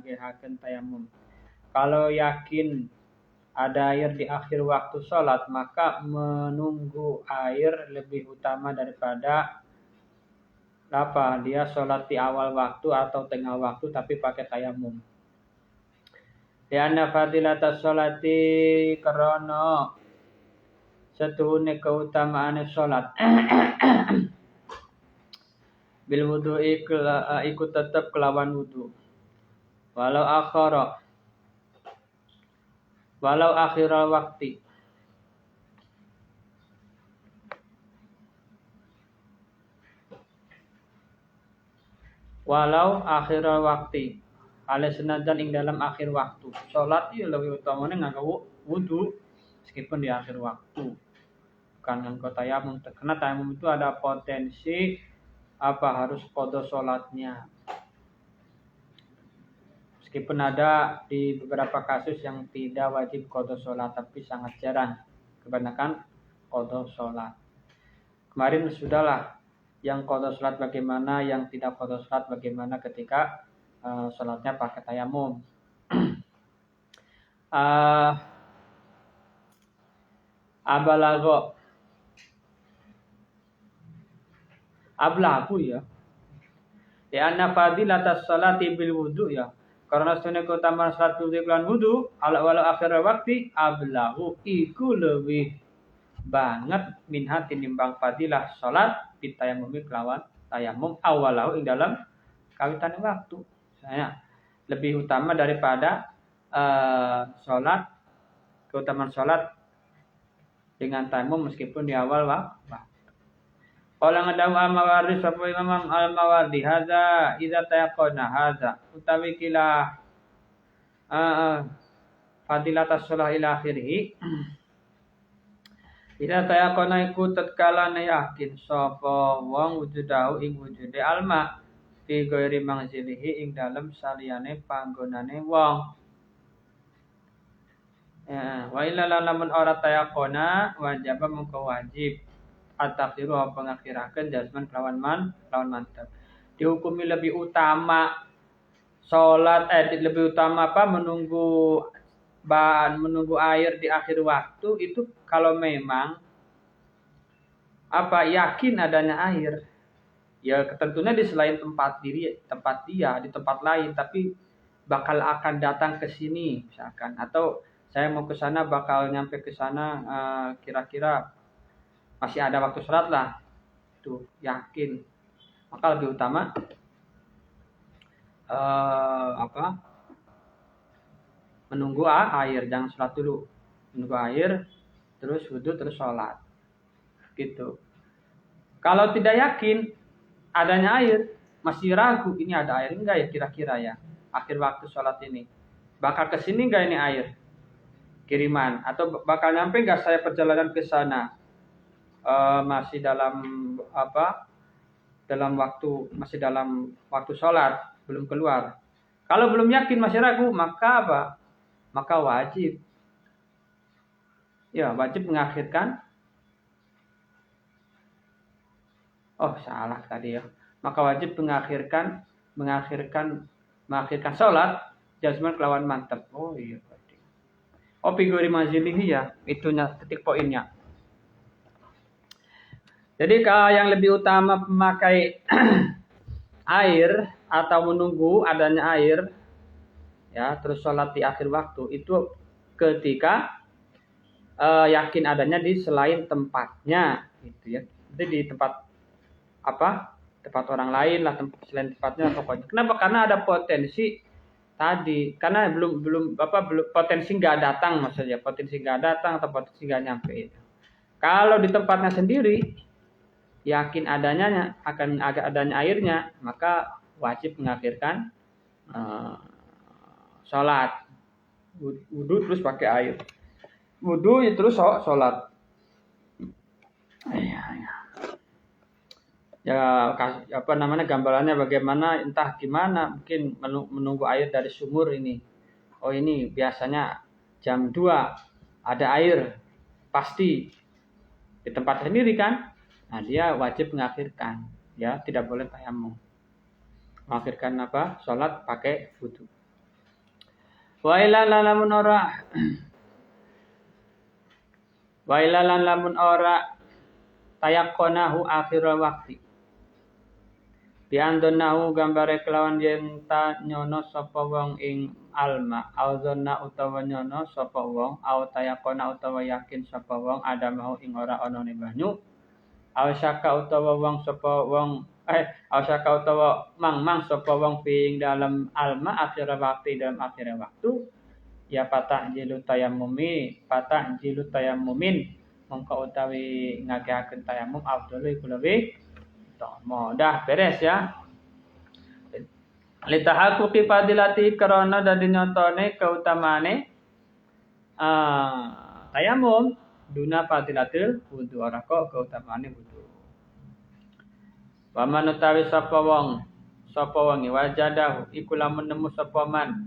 ngehaken tayamum. Kalau yakin ada air di akhir waktu sholat, maka menunggu air lebih utama daripada dia sholat di awal waktu atau tengah waktu tapi pakai tayamum. Lianna fadilatas sholati karena setuhune keutamaan sholat bil wudu ikut tetap kelawan wudu walau akhiral waktu ala senajan ing dalam akhir waktu sholat itu lebih utamanya nganggo wudu meskipun di akhir waktu bukan nganggo tayamum karena tayamum itu ada potensi harus qada sholatnya meskipun ada di beberapa kasus yang tidak wajib qada sholat tapi sangat jarang kebanyakan qada sholat. Kemarin sudahlah yang qada sholat bagaimana, yang tidak qada sholat bagaimana ketika sholatnya pakai tayamum. Ablahu ya. Ya anna fadilatas sholati bil wudu ya. Karena sunah keutamaan salat wudu lan wudu walau akhir waktu ablahu iku lebih banget minha tinimbang fadilah salat bitayamum kelawan tayamum awalahu ing dalam kawitan waktu. Misalnya lebih utama daripada salat keutamaan salat dengan tayamum meskipun di awal waktu. Qala ngadawu al-Mawardi sapa Imam al-Mawardi hadza idza tayaqana hadza utawi kila fadilatas shalah ila akhirih idza tayaqana iku tatkala yakin sapa wong wujudahu ing wujude alma fi ghairi mangzilihi ing dalem saliyane panggonane wong wa illa lamun ora tayaqana wajib mengko wajib at-takhiru pengakhiraken jasman kelawan mantap. Dihukumi lebih utama salat lebih utama menunggu air di akhir waktu itu kalau memang yakin adanya air. Ya tentunya di selain tempat dia di tempat lain tapi bakal akan datang ke sini misalkan atau saya mau ke sana bakal nyampe ke sana kira-kira masih ada waktu sholat lah, tuh yakin, maka lebih utama menunggu air, jangan sholat dulu, menunggu air, terus wudu terus sholat, gitu. Kalau tidak yakin adanya air, masih ragu ini ada air enggak ya kira-kira ya, akhir waktu sholat ini, bakal kesini enggak ini air, kiriman, atau bakal nyampe enggak saya perjalanan ke sana? Masih dalam masih dalam waktu sholat belum keluar. Kalau belum yakin masih ragu maka wajib mengakhirkan salah tadi ya, maka wajib mengakhirkan sholat jasman kelawan mantap. Figuri mazilihi ya, itunya titik poinnya. Jadi kalau yang lebih utama memakai air atau menunggu adanya air, ya terus sholat di akhir waktu itu ketika yakin adanya di selain tempatnya, gitu ya. Jadi di tempat tempat orang lain lah, selain tempatnya pokoknya. Kenapa? Karena ada potensi tadi, karena belum potensi nggak datang maksudnya, potensi nggak datang atau potensi nggak nyampe itu. Kalau di tempatnya sendiri yakin adanya airnya, maka wajib mengakhirkan sholat wudu terus pakai air, wudu terus sholat. Gambarannya bagaimana entah gimana, mungkin menunggu air dari sumur ini. Ini biasanya jam 2 ada air pasti di tempat sendiri kan. Nah, dia wajib mengakhirkan, ya tidak boleh tayamum. Mengakhirkan sholat pakai wudu. Wa ilalan lamun ora wa ilalan lamun ora tayakonahu akhirul waktu. Biandonahu gambare kelawan yen ta nyono sapa wong ing alma auzonna utawa nyono sapa wong au tayakona utawa yakin sapa wong ada mau ing ora ana ne banyu au syaka utawa wong sapa wong au syaka utawa mang sapa wong ing dalam alma akhir waktu dalam akhir waktu ya patah jilu tayammumin mongko utawi ngakehaken tayamum afdalu iku luwih utama. Dah beres ya. Litahaquqi fadilati karana dadi nyotone kautamane tayamum duna fadilatil wudu ora kok kautamane wudu. Wa man utawi sapa wong wajadahu iku lamun nemu sapa man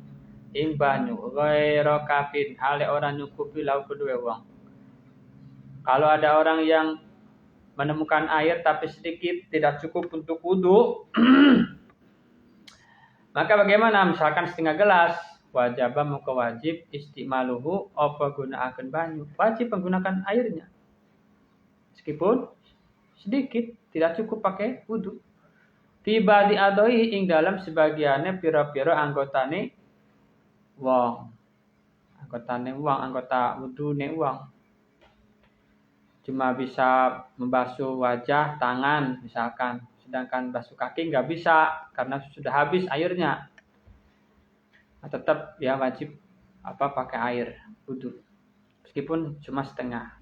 ing banyu ghaira kafin hale ora nyukupi lau kedua wong. Kalau ada orang yang menemukan air tapi sedikit tidak cukup untuk wudu, maka bagaimana? Misalkan setengah gelas, wajib istimaluhu apa gunaaken banyu. Wajib menggunakan airnya. Meskipun sedikit, tidak cukup pakai wudu. Tiba di adoi ing dalam sebagiannya pira-pira anggotane wong. Anggota wudune wong. Cuma bisa membasuh wajah, tangan misalkan. Sedangkan basuh kaki nggak bisa karena sudah habis airnya. Nah, tetap ya wajib pakai air wudu. Meskipun cuma setengah.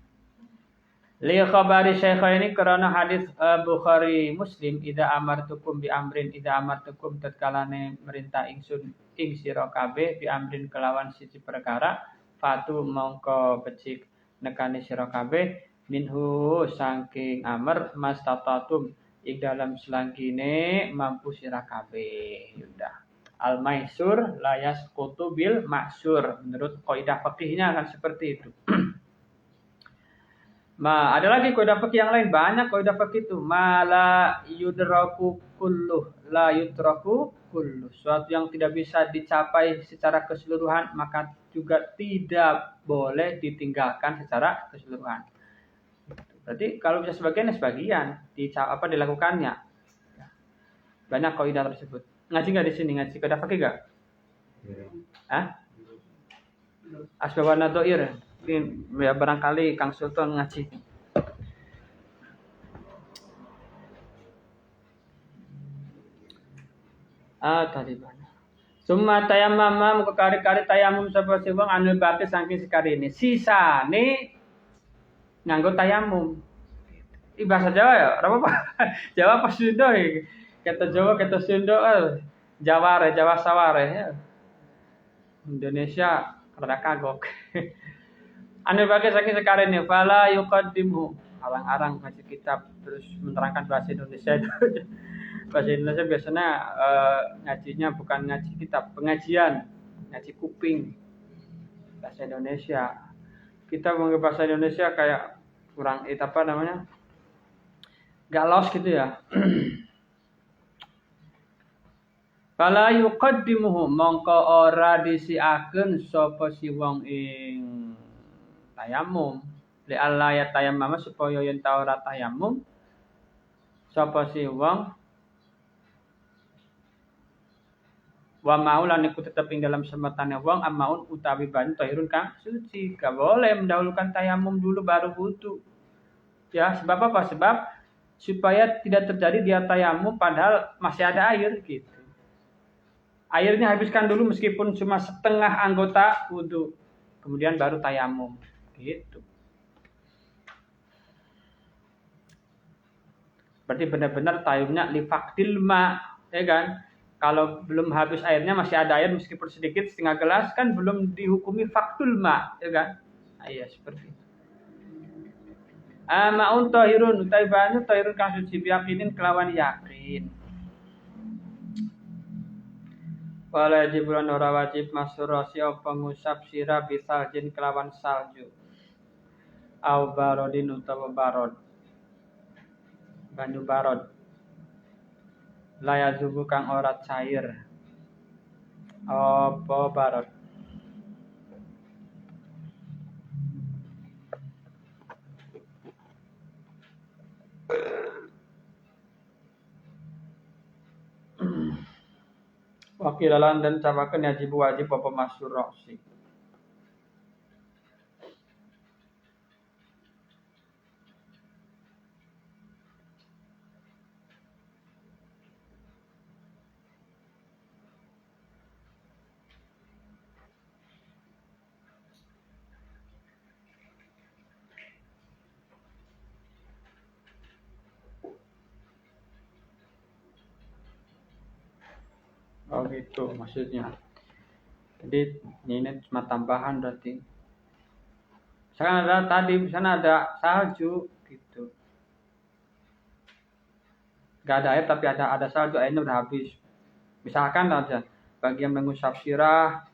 Li khabari Syaikhaini karena hadis Bukhari Muslim idza amartukum bi amrin tatkalane merintah ingsun ing sira kabeh bi amrin kelawan siji perkara fatu mongko becik nekani sira kabeh minhu saking amr mastatatum ing dalam selangkine mampu sira kabeh. Udah. Al maisur la yasqutu bil maksur. Menurut kaidah fikihnya kan seperti itu. Ada lagi kaidah fikih yang lain, banyak kaidah fikih itu. La yudraku kulluh. Suatu yang tidak bisa dicapai secara keseluruhan maka juga tidak boleh ditinggalkan secara keseluruhan. Berarti kalau bisa sebagian dilakukannya. Banyak kaidah tersebut. Ngaji nggak di sini? Ngaji kaidah fikih nggak? Asbabun nadhair. Ya barangkali Kang Sultan ngaji. Tadi mana? Summa tayammam muka kari-kari tayamum sapa wong anul baqi saking sekarene. Sisane nganggo tayamum. Ini bahasa Jawa ya? Ora apa-apa. Jawa apa Sunda iki? Kata Jawa, kata Sunda, Jawa saware ya. Indonesia rada kagok. Anu bagi saking sekarene fala yuqaddimu. Arang-arang ngaji kitab terus menerangkan bahasa Indonesia. Bahasa Indonesia biasanya ngajinya bukan ngaji kitab, pengajian, ngaji kuping. Bahasa Indonesia. Kita mau bahasa Indonesia kayak kurang Gak los gitu ya. Fala yuqaddimuhu mongko ora disiakeun sapa si wong ing tayamum li alla ya tayammum supaya yen ta ora tayamum sapa si wong wa maulan iku tetep ing dalam semetane wong amaun utawi banyu tahirun kang suci. Gak boleh mendahulukan tayamum dulu baru wudu. Ya, sebab apa? Sebab supaya tidak terjadi dia tayamum padahal masih ada air gitu. Airnya habiskan dulu meskipun cuma setengah anggota wudu. Kemudian baru tayamum gitu. Berarti benar-benar tayamumnya li faqdil ma, ya kan? Kalau belum habis airnya masih ada air meskipun sedikit setengah gelas kan belum dihukumi faqdul ma, ya kan? Iya seperti itu. Ma'un tahirun utai banyu tahirun kang suci biyaqinin kelawan yakin. Wala jibulan ora wajib masurasi apa ngusap sirah bisaljin kelawan salju. Au barodin utawa barod. Banyu barod. Laya zubu kang ora cair. Apa barod. Wakilalan dan capakan wajib apa masyhur roksi. Oh gitu maksudnya. Jadi ini cuma tambahan berarti. Misalkan ada tadi misalnya ada salju gitu. Gak ada air tapi ada salju, airnya udah habis. Misalkan aja bagian mengusap sirah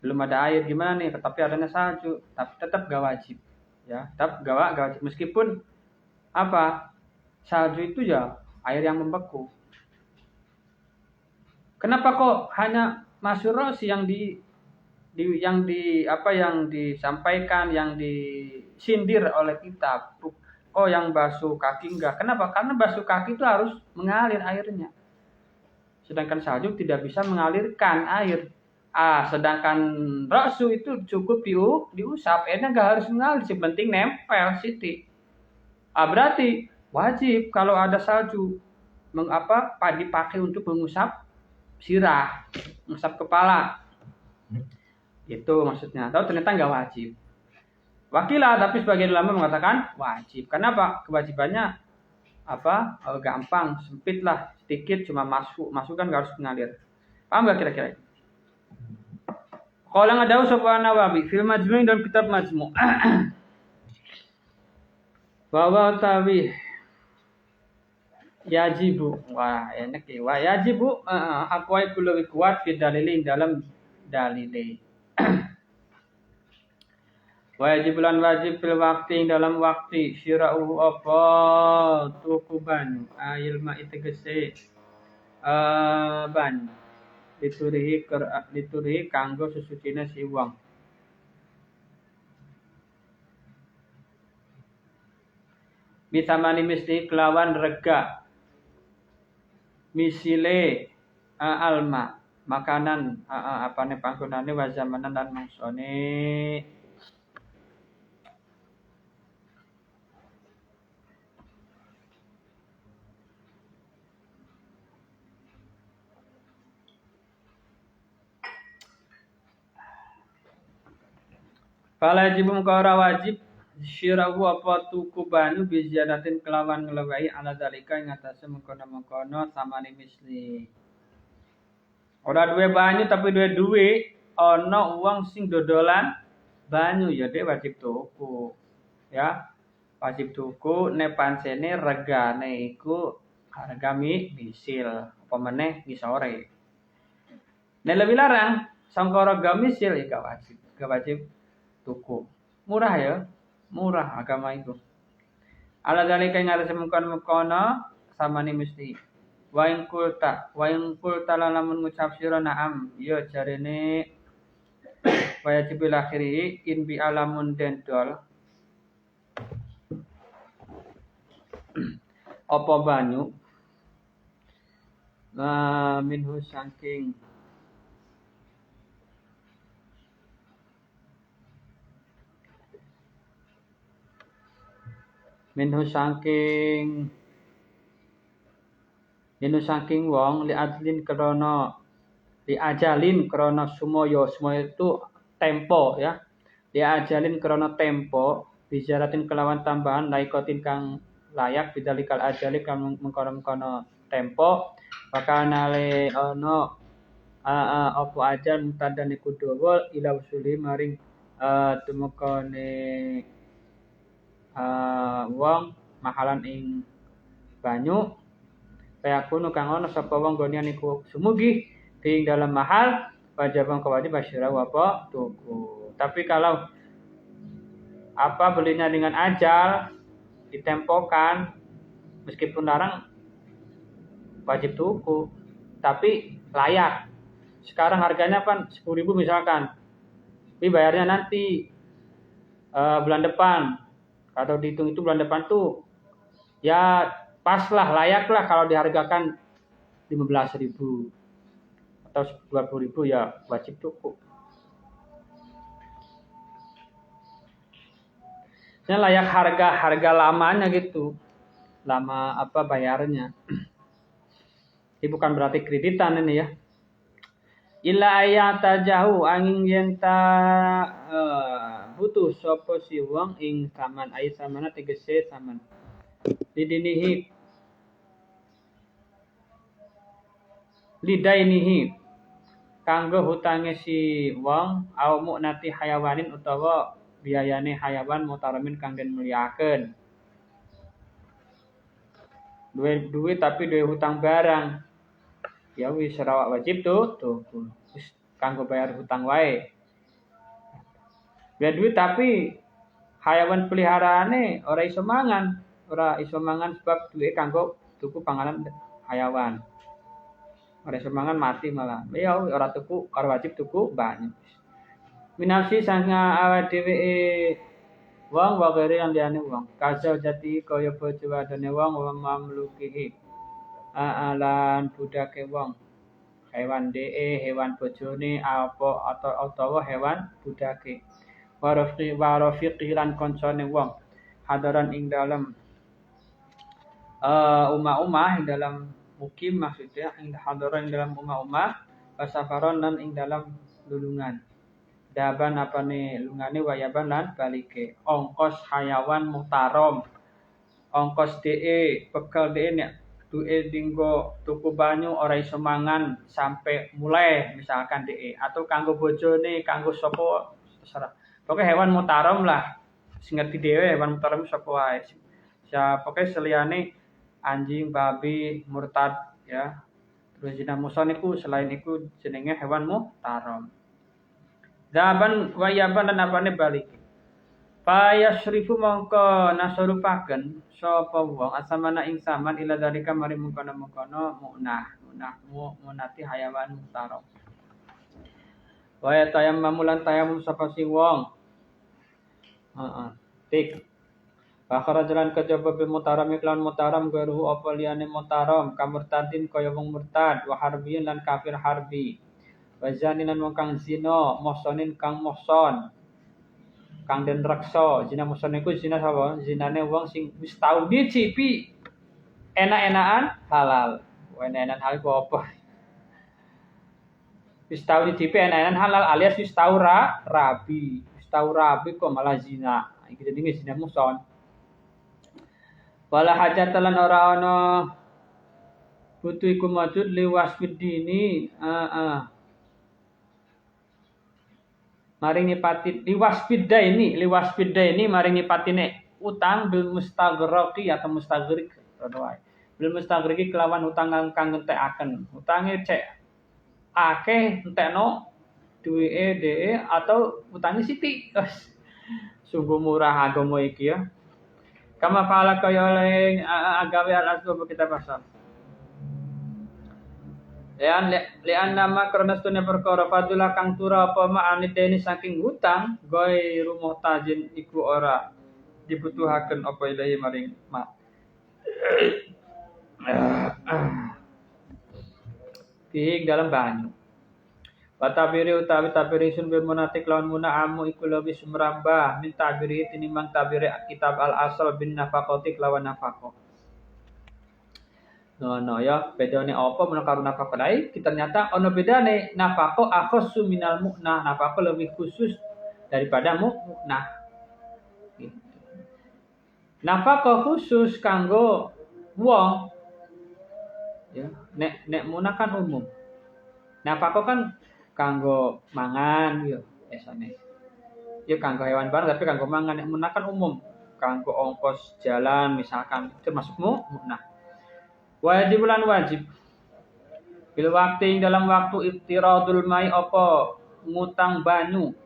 belum ada air gimana nih, tapi adanya salju, tapi tetap gak wajib. Ya, tetap gak wajib meskipun apa? Salju itu ya air yang membeku. Kenapa kok hanya masyhur rosi yang yang disampaikan, yang disindir oleh kitab? Oh, yang basuh kaki enggak. Kenapa? Karena basuh kaki itu harus mengalir airnya. Sedangkan salju tidak bisa mengalirkan air. Sedangkan rasu itu cukup diusap, airnya enggak harus mengalir, yang penting nempel siti. Berarti wajib kalau ada salju dipakai untuk mengusap sirah, mengusap kepala. Itu maksudnya. Tahu ternyata enggak wajib. Wakilah, tapi sebagian ulama mengatakan wajib. Kenapa? Kewajibannya gampang, sempit lah, sedikit, cuma masuk kan enggak harus mengalir. Paham enggak kira-kira? Kalau ada sapa Nawawi fil Majmu' dalam kitab Majmu'. Bahwa tawi yajibu. Wah, enak ya. Wah, yajibu akwai kulo kuat fi dalilin dalam dalile. Wajib lan wajib fil waqti dalam waktu syira'u apa tuku banyu ilma itegese banyu diturihi kanggo susucine si wong. Bitamani mesti kelawan rega misile alma makanan apane panggonane wa zamanan lan mangsane. Fala wajib mengkora wajib syirahu apa tuku banyu biziyadatin kelawan nglewahi ala dalika ing atase mengkono-mengkono samane misli. Ora duwe banyu tapi duwe ana wong sing dodolan banyu ya dhek wajib tuku. Ya. Wajib tuku nek pancene regane iku harga misil apa meneh ngisore. Nek lebih larang sangka rega misil ya gak wajib tuku. Murah ya, murah agama itu. Ala dalika ing atase mengkono samane mesti. Wa in kulta lamun ngucap sira na'am, ya jarene wajib akhiri in bi alamun dendol. Apa banyu? Minhu saking wong li ajalin krana sumaya itu tempo ya. Li ajalin krana tempo bijaratin kelawan tambahan laikotin kang layak bidalikal ajali kang mengkono-kono tempo bakana le ono apa ajal mutadane kudawa ila usuli maring tumekane wong mahalan ing banyu kaya kuno kang ono sapa wong gonian iku sumugi ing dalam mahal wajibang kewajib asyira apa tuku. Tapi kalau belinya dengan ajal ditempokan meskipun larang wajib tuku tapi layak. Sekarang harganya kan 10.000 misalkan. Tapi bayarnya nanti bulan depan. Atau dihitung itu bulan depan tuh ya pas lah, layak lah kalau dihargakan 15.000 atau 20.000 ya wajib tuku. Ini layak harga lamanya gitu. Lama bayarnya. Ini bukan berarti kreditan ini ya. Ila ayata jauh angin yang ta butuh sapa si wong ing saman ai samana tegese saman. Lidinihi lidainihi kanggo hutange si wong au mu'nati hayawanin utawa biayane hayawan mutaramin kang den mulyakeun. Duwe tapi duwe hutang barang. Ya wis ora wajib tuh. Wis kanggo bayar hutang wae. Duwe duit tapi hayawan peliharaane ora iso mangan sebab duwe kanggo tuku panganan hayawan. Ora iso mangan mati malah. Ya ora tuku, ora wajib tuku banyak. Minasi sanga awake dhewe wong wa gere yang liyane wong. Kaso jati kaya bojo wadone wong wa mamlukihi. Alan budake wong. Hewan hewan bojone apa utawa hewan budake. Warafiqi lan koncone wong. Hadaran ing dalam umah-umah ing dalam mukim maksudnya hadaran ing dalam umah-umah pasafaron lan ing dalam lulungan. Daban apane lungane wayaban lan balike. Ongkos hayawan muhtaram. Ongkos bekal nek duwe dinggo tuku banyu ora iso mangan sampai mulai misalkan atau kanggo bojone, kanggo sapa terserah. Pokoke hewan muhtaram lah. Sing ngerti dhewe hewan muhtaram sapa wae. Pokoke seliyane anjing, babi, murtad ya. Terus zina muson iku selain iku jenenge hewan muhtaram. Daban wayaban lan apane balik. Payasrifu mongko nasarupaken sapa wong asamana ing saman ila dalika mari mungkono-mungkono munati hayawan muhtaram. Wa tayammamu lan tayammum sapa si wong. Tik. Bakhara jalan kejaba bil mutaram iklan mutaram garuhu apa liyane mutaram kamurtadin kaya wong murtad wa harbiyin lan kafir harbi. Wa zaninan wong kang zina, mohsonin kang mohson. Kang den reksa, zina mohson iku zina sapa? Zinane wong sing wis tau dicipi enak-enakan halal. Enak-enakan halal ku apa? Wis tau dicipi enak-enakan halal alias wis tau rabi. Wis tau rabi kok malah zina. Iki jenenge zina mohson. Wala hajatalan ora ana butuh iku majud liwas bidini maring nipati liwas bidda ini maring nipatine utang bil mustaghraqi atau mustaghriq wae bil mustaghraqi kelawan utang kang ngentekaken utange cek akeh entekno duweke dhewe atau utange sithik sungguh murah agama iki ya. Kama fa'ala kaya oleh agawe al-asbab kita pasal. Lian nama karena stune perkara fadula kang tura apa ma'anid deni saking hutang goe rumah tajin iku ora dibutuhaken apa ilahi maring mak. Ing dalam banyu. Watabiri utawi tabiri sun bermonatik lawan muna'amu iku lebih sumrambah min tabiri tinimbang tabiri kitab al-asal bin nafaqati lawan nafaqah. No ya bedane apa men karo nafaqah lain ternyata ono bedane nafaqah akhassu minal mu'nah nafaqah lebih khusus daripada mu'nah. Gitu. Nafaqah khusus kanggo wong ya nek mu'nah kan umum. Nafaqah kan kanggo mangan yo esane. Ya kanggo hewan barang tapi kanggo mangan nek mu'nah kan umum. Kanggo ongkos jalan misalkan termasuk mu'nah. Wajib lan wajib. Bil waktu dalam waktu iftiradul mai apa ngutang banyu.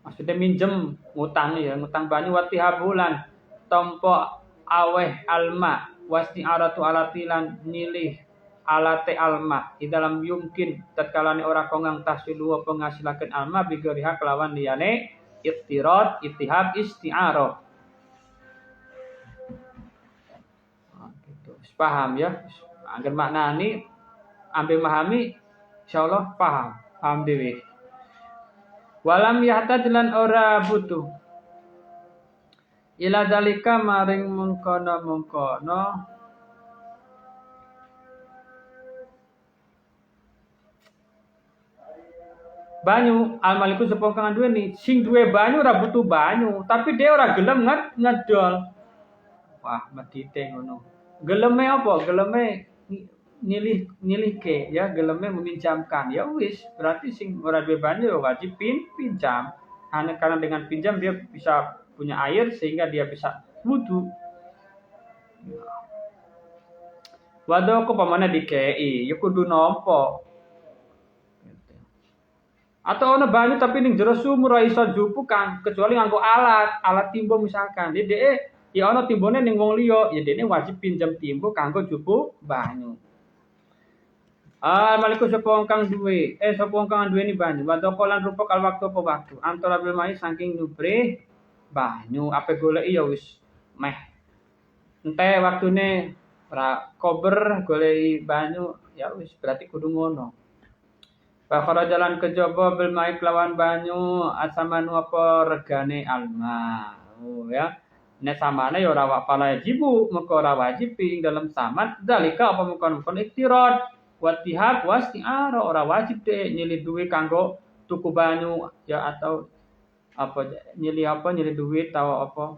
Maksudnya minjem ngutang ya, ngutang banyu watihabulan tompo aweh alma wasni aratu alatilan nilih alate alma di dalam yumkin tatkalane ora kongang tahsilu apa ngasilaken alma bigariha kelawan liyane iftirad ittihab isti'arah. paham ya. Angger maknani ambil memahami insyaallah paham dhewe. Walam yahtad lan ora butuh ila zalika maring mungkono banyu almaliku sepong kang duweni sing duwe banyu ora butuh banyu tapi dia ora gelem ngedol. Wah medite ngono. Geleme apa? Geleme nyilihke ya, geleme meminjamkan. Ya wis, berarti sing ora duwe banyu ya wajib pinjam. Hanya karena dengan pinjam dia bisa punya air sehingga dia bisa wudu. Waduh kok pamane dikei, ya kudu nampa. Atau ana banyu tapi ning jero sumur ora iso jupu kan, kecuali nganggo alat timbo misalkan. Jadi ya ana timbone ning wong liya, ya dene wajib pinjam timbo kanggo jupu banyu. Maliku sapa kang duwe, sapa kang duweni banyu, wa lan rupa kal waktu apa waktu. Antara bil mai saking nyupre banyu, ape goleki ya wis meh. Ente waktune ora kober goleki banyu, ya wis berarti kudu ngono. Pakara jalan kejaba bil mai kelawan banyu asamanu apa regane alma. Oh ya. Nek samane ya ora wajibu, mengko ora wajib ing dalam saman dalika apa mungkon iktirad watihab wasti'ara ora wajib deh nyili duwe kanggo tuku banyu ya atau apa nyili duit atau apa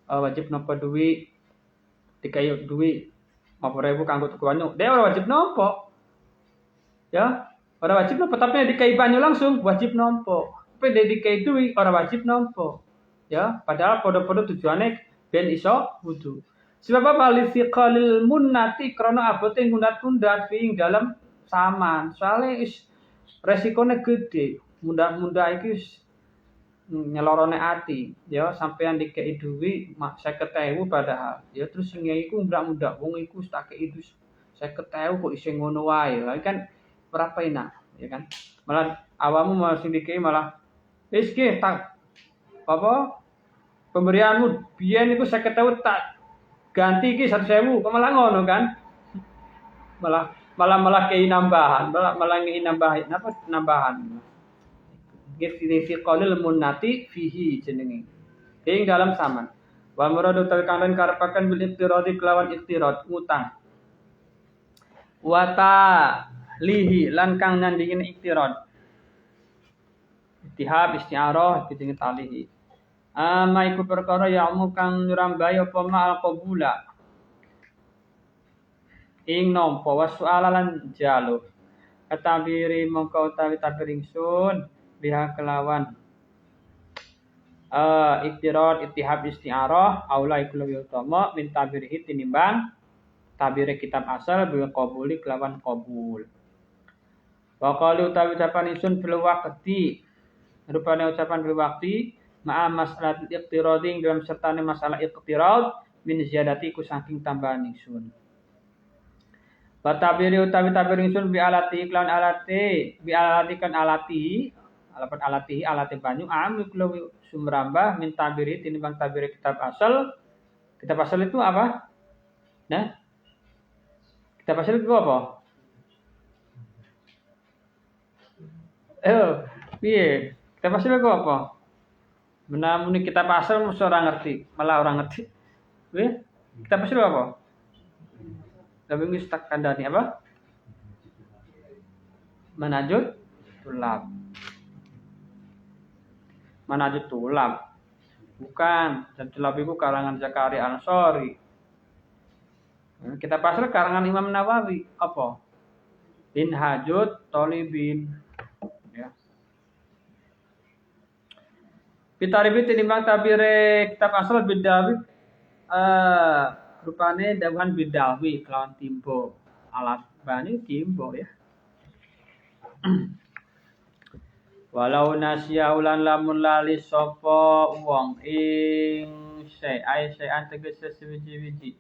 wajib nampa duit dikai duit 50.000 kanggo tuku banyu. Dia ora wajib nampa. Ya. Ora wajib nampa tapi dikai banyu langsung wajib nampa. Tapi dikai duit ora wajib nampa. Ya, padahal podo-podo tujuane ben iso wudu. Sebab apa lifiqalil munnati krana abote ngundat-undat ing dalam saman. Soale resikone gede. Munda iki nyelorone ati, ya sampean dikei duit 50.000 padahal. Ya terus sing iku mundak-mundak wong iku tak kei duit 50.000 kok isih ngono wae. Kan berapa enak, ya kan? Malah awamu masih dikei malah wis ki tak apa pemberianmu biyen iku 50.000 tak ganti iki 100.000 kok malah ngono kan? Malah kei nambahan, malah ngei nambahan. Fi qaulil munnati fihi jenenge. Ing dalam saman. Wal muradu tawi kang den karepaken bil iktiradi kelawan iktirad ngutang. Wata lihi lan kang nandingin iktirad. Ittihab isti'arah dijenenge talihi. Ma iku perkara ya kang nyurambai apa ma al qabula. Ing nampa wasu'ala lan jaluk. Katabiri mongko utawi tabir ingsun biha kelawan iktirad ittihab isti'arah aula iku luwih utama min tabirihi tinimbang tabire kitab asal bil qabuli kelawan qabul. Wa qalu utawi ucapan ingsun bil waqti rupane ucapan bil waqti ma'a masalah iqtirading dalam sertane masalah iqtirad min ziyadati ku saking tambahan ingsun. Wa tabiri utawi tabir ingsun bi alati iklan alati bi alati kan alati alapan alati banyu amil kulo sumrambah min tabiri tinimbang tabiri kitab asal. Kitab asal itu apa? Nah, kitab asal itu apa? Piye? Kitab asal itu apa? Menamuni kitab asal mesti orang ngerti, malah orang ngerti. Piye? Kitab asal apa? Tapi wis tak kandhani apa? Manajut tulab. Manajut tulab. Bukan, dan tulab itu karangan Zakaria Ansori. Kita pasal karangan Imam Nawawi apa? Minhajut Thalibin. Ya. Pitaribi tinimbang tabire kitab asal bidawi rupane dawuhan bidawi kelawan timbo alat banyu timbo ya. Walau nasya ulan lamun lali sapa wong ing saean tegese sewiji-wiji.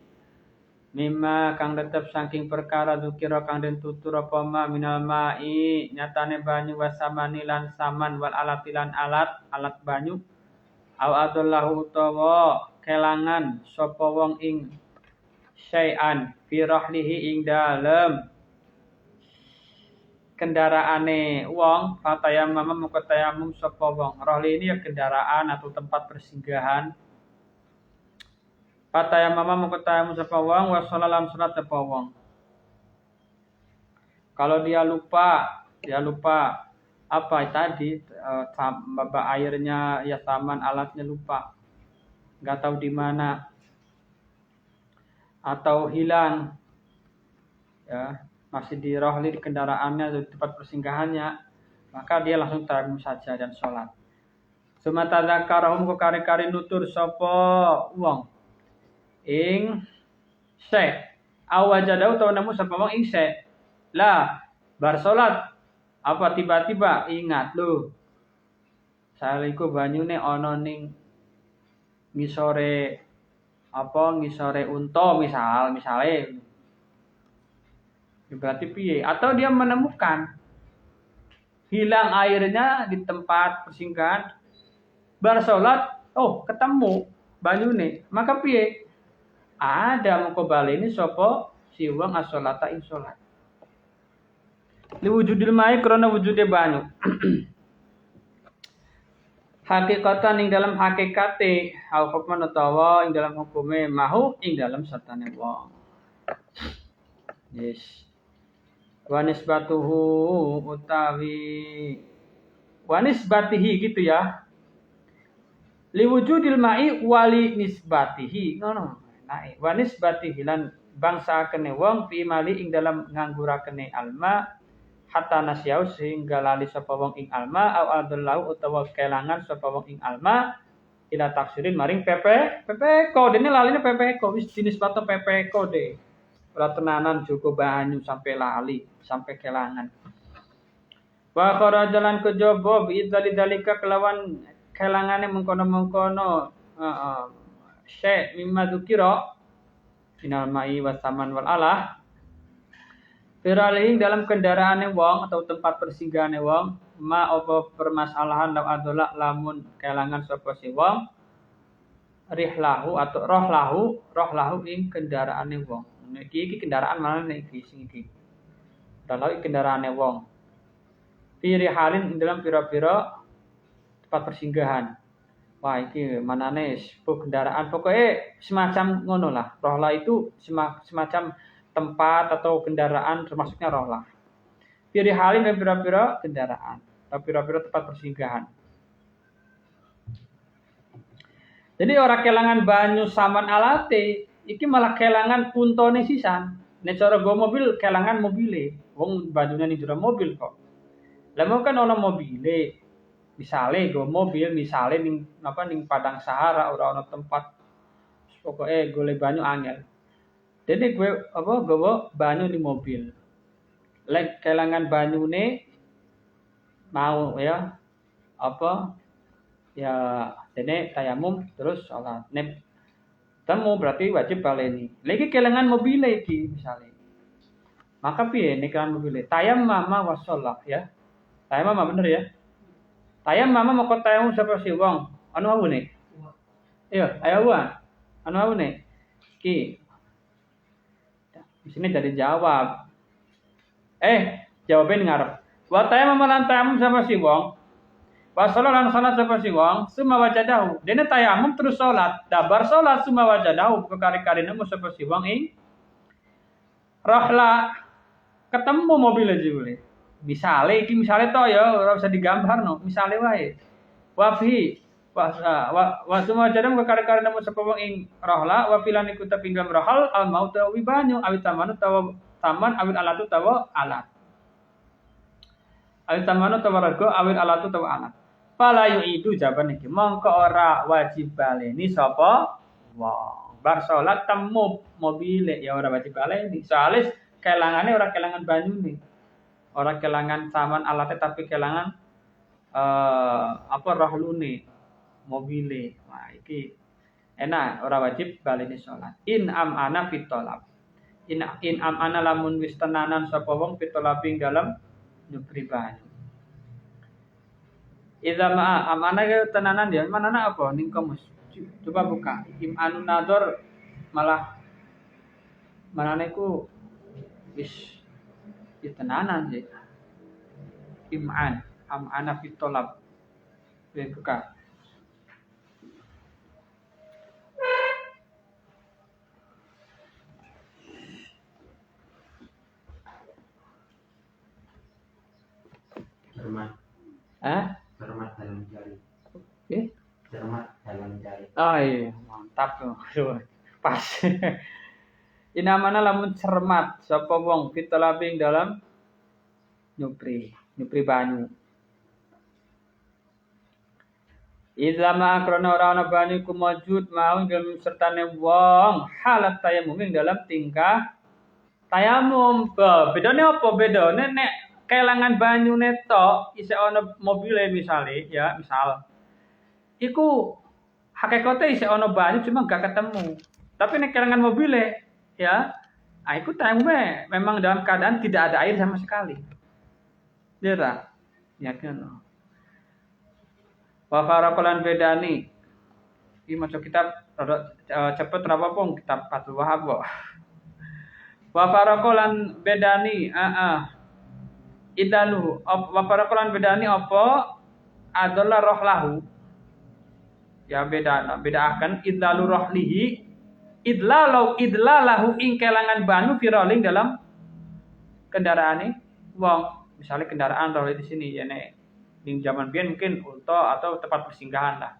Mimma kang tetep saking perkara dukira kang den tutur apa ma minal mai nyatane banyu wasamani lan saman wal alatilan alat banyu. Aw adallahu utawa kelangan sapa wong ing syai'an fi rahlihi ing dalem kendaraane wong fatayamam moko tayamum sapa wong. Rahli ini ya kendaraan atau tempat persinggahan. Fatayamam moko tayamum sapa wong wa sholalam salat sapa wong. Kalau dia lupa apa tadi airnya ya taman alatnya lupa. Enggak tahu di mana atau hilang ya, masih di rohli di kendaraannya atau di tempat persinggahannya, maka dia langsung tayamum saja dan sholat. Sumata zakarahum ku kari-kari nutur sapa wong ing se awajadau tau nemu sapa wong ing se lah bar sholat apa tiba-tiba ingat lho saliku banyune ana ning ngisore unta misale berarti piye atau dia menemukan hilang airnya di tempat persinggahan bar salat ketemu banyune maka piye ada moko baleni sapa si wong as-sholata ing salat liwujudil mai krana wujude banyu hakikatan ing dalam hakikate au hukman utawa ing dalam hukume mahu ing dalam sertane wong. Yes. Wa nisbatuhu utawi wa nisbatihi gitu ya. Liwujudil ma'i wali nisbatihi ngono. Nah, wa nisbatihi lan bangsa kene wong fi mali ing dalam nganggurakene alma hatta nasyau sehingga lali sapa wong ing alma au adallahu utawa kelangan sapa wong ing alma ila taksirin maring PP kode ini laline PP kode wis jenis batu PP kode ora tenanan cukup banyu sampai lali sampai kelangan wa kharajalan kejaba bi dzalika kelawan kelangane mengkono-mengkono syai mimma dzukira minal mai wasaman wal alah Firalihing dalam kendaraane wong atau tempat persinggahanane wong ma apa permasalahan law adolak lamun kelangan sapa si wong rihlahu atau rohlahu ing kendaraane wong. Iki kendaraan mana iki sing iki. Dalau kendaraane wong. Fi halin ing dalam pira-pira tempat persinggahan. Wah iki manane kendaraan pokoknya semacam ngono lah. Rohlah itu semacam tempat atau kendaraan termasuknya rohlah. Pilih halin dan pira-pira kendaraan, atau pira-pira tempat persinggahan. Jadi orang kelangan banyu saman alate, iki malah kelangan puntone sisan. Nek cara go mobil kelangan mobile, wong banyunya ning jero mobil kok. Lah mau kan ono mobile. Misale go mobil misale ning padang sahara ora ono tempat pokoke golek banyu angel. Jadi gue gawa banyu di mobil. Lek kelangan banyune mau ya dene tayamum terus sholat. Nek temu berarti wajib baleni. Lagi kelangan mobil iki misalnya. Maka piye nek kelangan mobil? Tayammum wa sholat ya. Tayammum bener ya. Tayammum mau tayamum sapa si wong? Anu awune? Iya, ayo wae. Anu awune? Ki di sini jadi jawab. Jawabin ngarep. Wa tayammum lan tayamum sama si wong. Wa sholat lan salat sama si wong, summa wajadahu. Dene tayamum terus salat. Dabar salat summa wajadahu kekari-karine mu sapa si wong ing rahla ketemu mobil aja boleh. Misale to ya ora usah digambarno. Misale wae. Wa fi wa summa jadam kekari-kari nemu sapa wong ing rahla wa filan iku tapinggam rahal al maut wa banyu awit tamanu tawa taman awit alatu tawa alat awit tamanu tawa rago awit alatu tawa alat fala yu'idu jawaban iki mongko ora wajib baleni sapa wong bar salat temu mobile ya ora wajib baleni soalnya kelangane ora kelangan banyune ora kelangan taman alate tapi kelangan rahlune mobile. Wah, iki enak ora wajib baleni salat. In amana fit talab. In amana lamun wis tenanan sapa wong fit talabing dalam nyupri banyu. Idza ma amana ge tenanan dia. Manana apa ning kamus? Coba buka. Im anu nador malah Manane ku wis tenanan sih. Am'ana fit tolab. Buka. Cermat. Cermat dalam jari. Cermat dalam jari. Oh iya, mantap tuh. Pas. Inamana lamun cermat sapa wong fitalabing dalam nyupri banyu. Idlama krana ora ana banyu ku maujud mau dalam sertane wong halat tayamum dalam tingkah tayamum. Bedane apa? Bedane nek kelangan banyu netok isih ana mobile misale ya, misal. Iku hakikate isih ana banyu cuma gak ketemu. Tapi nek kelangan mobile ya, iku tayamum memang dalam keadaan tidak ada air sama sekali. Ya ta? Yakin. Wa faraqalan bedani. Iki maca kitab rada cepet ra apa kitab Fathul Wahhab kok. Wa faraqalan bedani idalu wa faraqalan bedani apa adalah rohlahu. Ya bedaaken idlalu rohlihi idlalahu ing kelangan banyu firoling dalam kendaraane wong. Misalnya kendaraan roh di sini ya nek di zaman biyen mungkin unta atau tempat persinggahan lah.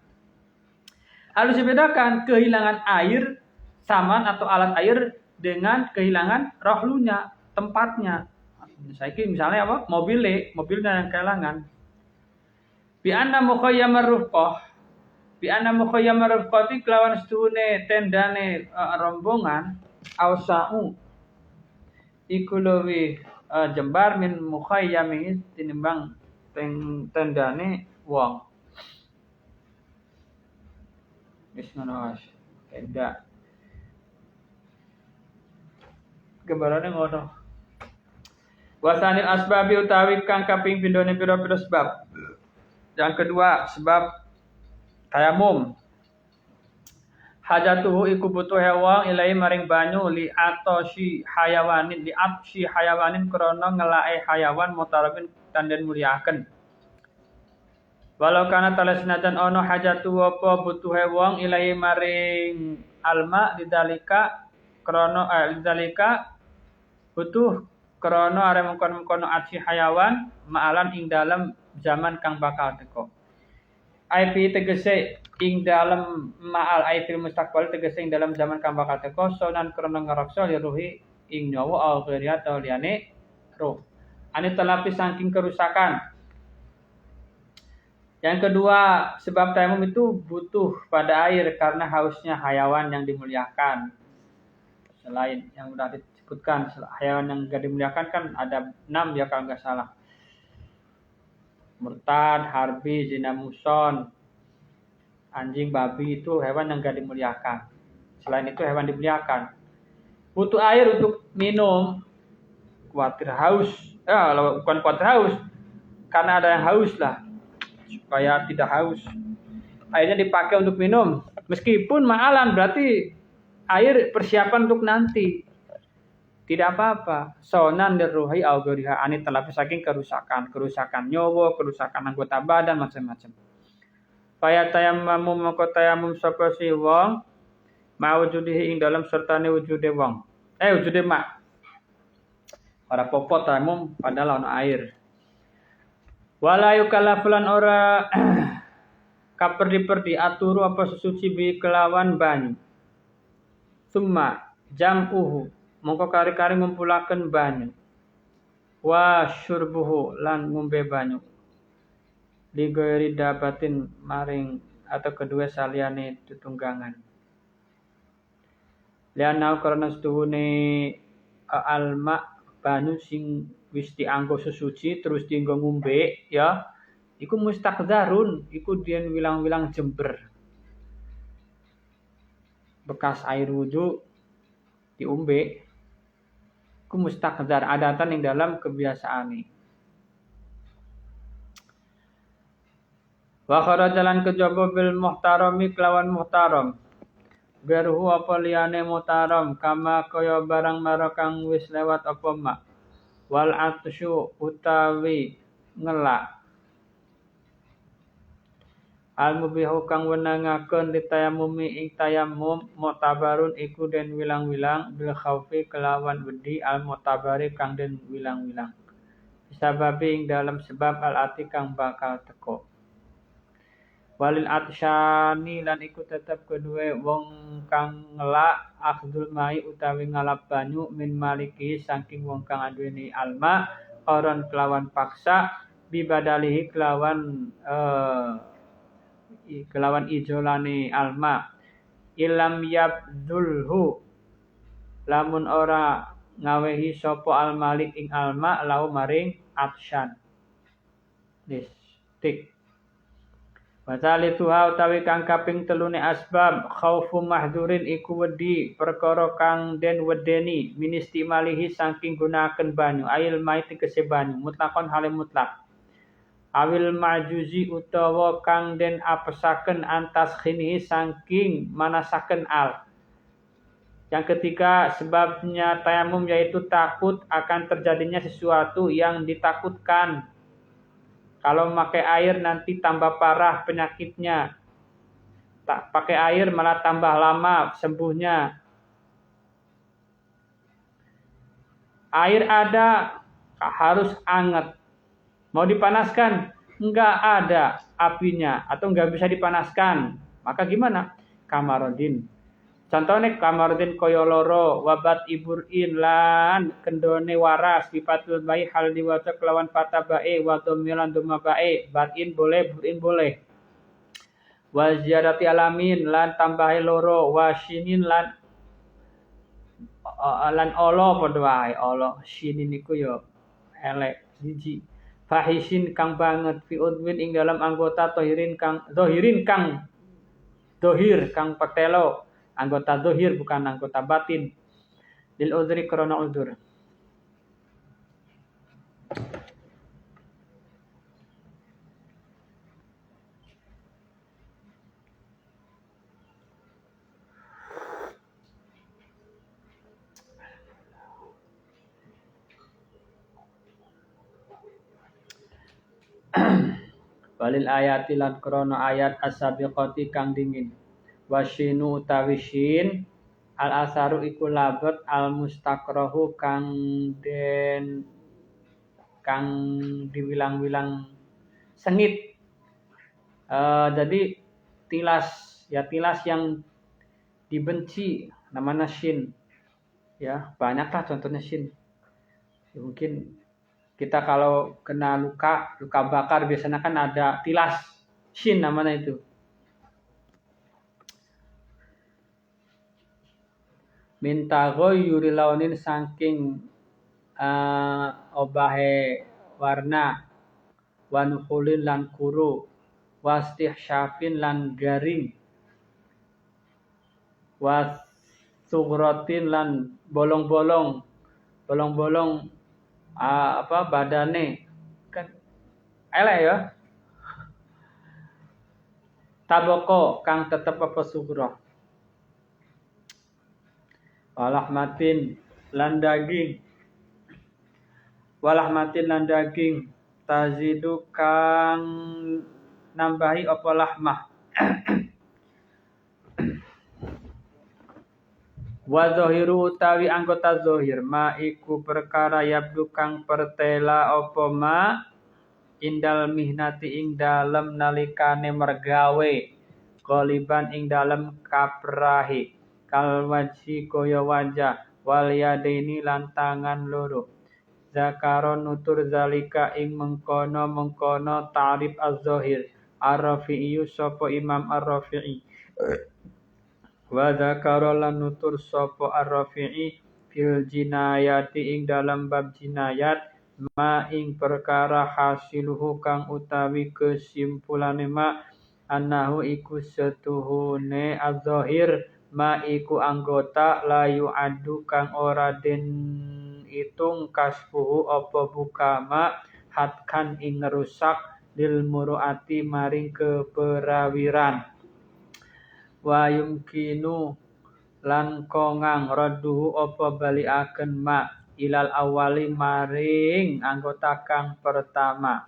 Harus dibedakan kehilangan air saman atau alat air dengan kehilangan rohlunya, tempatnya. Misalnya apa? Mobilnya yang kehilangan. Bi anna mukhayyamar rufqah. Bi anna mukhayyamar rufqati kelawan sedune tendane rombongan ausa'u iku luwih jembar min mukhayyami tinimbang tendane wong. Wis ngono wis. Tenda. Gambarane ngono. Wasanil asbabi utawi kang kaping pindhone pira-pira sebab. Yang kedua, sebab tayamum. Hajatuhu iku butuh wong ilahi maring banyu li atsi hayawanin krana ngelae hayawan mutarabin tanden mulyaken. Walau kana talasnatan ono hajatu apa butuhe wong ilahi maring alma lidalika krana lidalika butuh krana are mengkon-mengkon atsi hayawan ma'alan ing dalam zaman kang bakal teko. IP tegese ing dalam ma'al IP mustaqbal tegese ing dalam zaman kang bakal teko sonan krana ngaraksa ruhi ing nyawa au ghairi atau liyane roh. Ane telapi saking kerusakan. Yang kedua, sebab tayamum itu butuh pada air karena hausnya hayawan yang dimuliakan. Selain yang sudah disebutkan, hayawan yang enggak dimuliakan kan ada 6 ya kalau enggak salah. Murtad, harbi, zina muson, anjing, babi itu hewan yang enggak dimuliakan. Selain itu hewan dimuliakan. Butuh air untuk minum, khawatir haus. Bukan khawatir haus, karena ada yang haus lah. Supaya tidak haus. Airnya dipakai untuk minum. Meskipun ma'alan berarti air persiapan untuk nanti. Tidak apa-apa. Sonan diruhi au ghairiha ani telapi saking kerusakan nyawa, kerusakan anggota badan macam-macam. Faya tayamum maka tayamum sapa si wong maujudihi ing dalam sertane wujude wong. Wujude mak. Ora popot tayamum padahal ana air. Wala yukallafulan ora kaperdi-perdi aturu apa sesuci bi kelawan banyu. Summa jam'uhu mongko kari-kari ngumpulaken banyu. Wa syurbuhu lan ngombe banyu. Li ghairi dabatin maring atau kedua saliyane tutunggangan. Lianau karena setuhune alma banyu sing wis dianggo sesuci terus dienggo ngombe ya iku mustaqdzarun iku dien wilang-wilang jember bekas air wudu diombe iku mustaqdzar adatan ing dalam kebiasaane wa kharajalan kejaba bil muhtarami kelawan muhtaram Gerhu apa liyane mutaram kama kaya barang mara kang wis lewat apa ma. Wal atsyu utawi ngelak. Al mubihu kang wenangaken li tayamumi ing tayamum mutabarun iku den wilang-wilang bil khaufi kelawan wedi al mutabari kang den wilang-wilang. Sababi ing dalam sebab al ati kang bakal teko. Walil atsyani lan iku tetep kedue wong kang ngelak akhdul mai utawi ngalap banyu min maliki saking wong kang aduweni alma oron kelawan paksa bibadalihi kelawan ijolane alma ilam yabdulhu lamun ora ngawehi sapa al malik ing alma lau maring atsyan listik. Wasali tuha utawi kang kaping telune asbab khaufu mahdurin iku wedi perkara kang den wedeni ministi malihi saking gunaken banyu ail mait tegese banyu mutlakon hale mutlak awil majuzi utawa kang den apesaken antas khinihi saking manasaken al. Yang ketiga sebabnya tayamum yaitu takut akan terjadinya sesuatu yang ditakutkan. Kalau memakai air nanti tambah parah penyakitnya. Tak pakai air malah tambah lama sembuhnya. Air ada harus anget. Mau dipanaskan? Enggak ada apinya atau enggak bisa dipanaskan. Maka gimana? Kamarodin. Contohnya kamarodin koyo loro wabat iburin lan kendone waras bipatul bayi hal diwaca kelawan fata bae wa dhamilan dhamma bae batin boleh burin boleh wa ziyadati alamin lan tambahe loro wa sinin lan olo padha wae olo sinin iku yo elek siji fahisin kang banget fi udwin ing dalam anggota dohirin kang dohir kang petelo anggota dohir bukan anggota batin lil udhri krana udhur. Walil ayati lan krana ayat as-sabiqati kang dingin wasyinu utawi syin al asaru iku labet al mustakrahu kang diwilang-wilang sengit. Jadi tilas yang dibenci namanya syin. Ya, banyaklah contohnya syin. Ya, mungkin kita kalau kena luka bakar biasanya kan ada tilas syin namanya itu. Minta ghayyuri launin saking obahe warna wanukulin lan kuru wastihsyafin lan garing wasughratin lan bolong-bolong badane kan elek ya taboko kang tetep apa sughrah walahmatin lan daging tazidu kang nambahi apa lahmah wa zahiru utawi anggota zahir ma iku perkara yabdu kang pertela apa ma indal mihnati ing dalem nalikane mergawe qaliban ing dalem kaprahi kal wajhi kaya wajah wal yadaini lan tangan loro zakaron nutur zalika ing mengkono ta'rif az-zahir ar-rafi'i sapa imam ar-rafi'i wa zakara lan nutur sapa ar-rafi'i fil jinayati ing dalam bab jinayat ma ing perkara hasiluhu kang utawi kesimpulane ma annahu iku setuhune az-zahir ma iku anggota layu adu kang ora den itung kaspuhu apa bukama hatkan ing rusak lil muruati maring keperawiran wa yumkinu lan kongang radduhu apa balikaken ma ilal awali maring anggota kang pertama.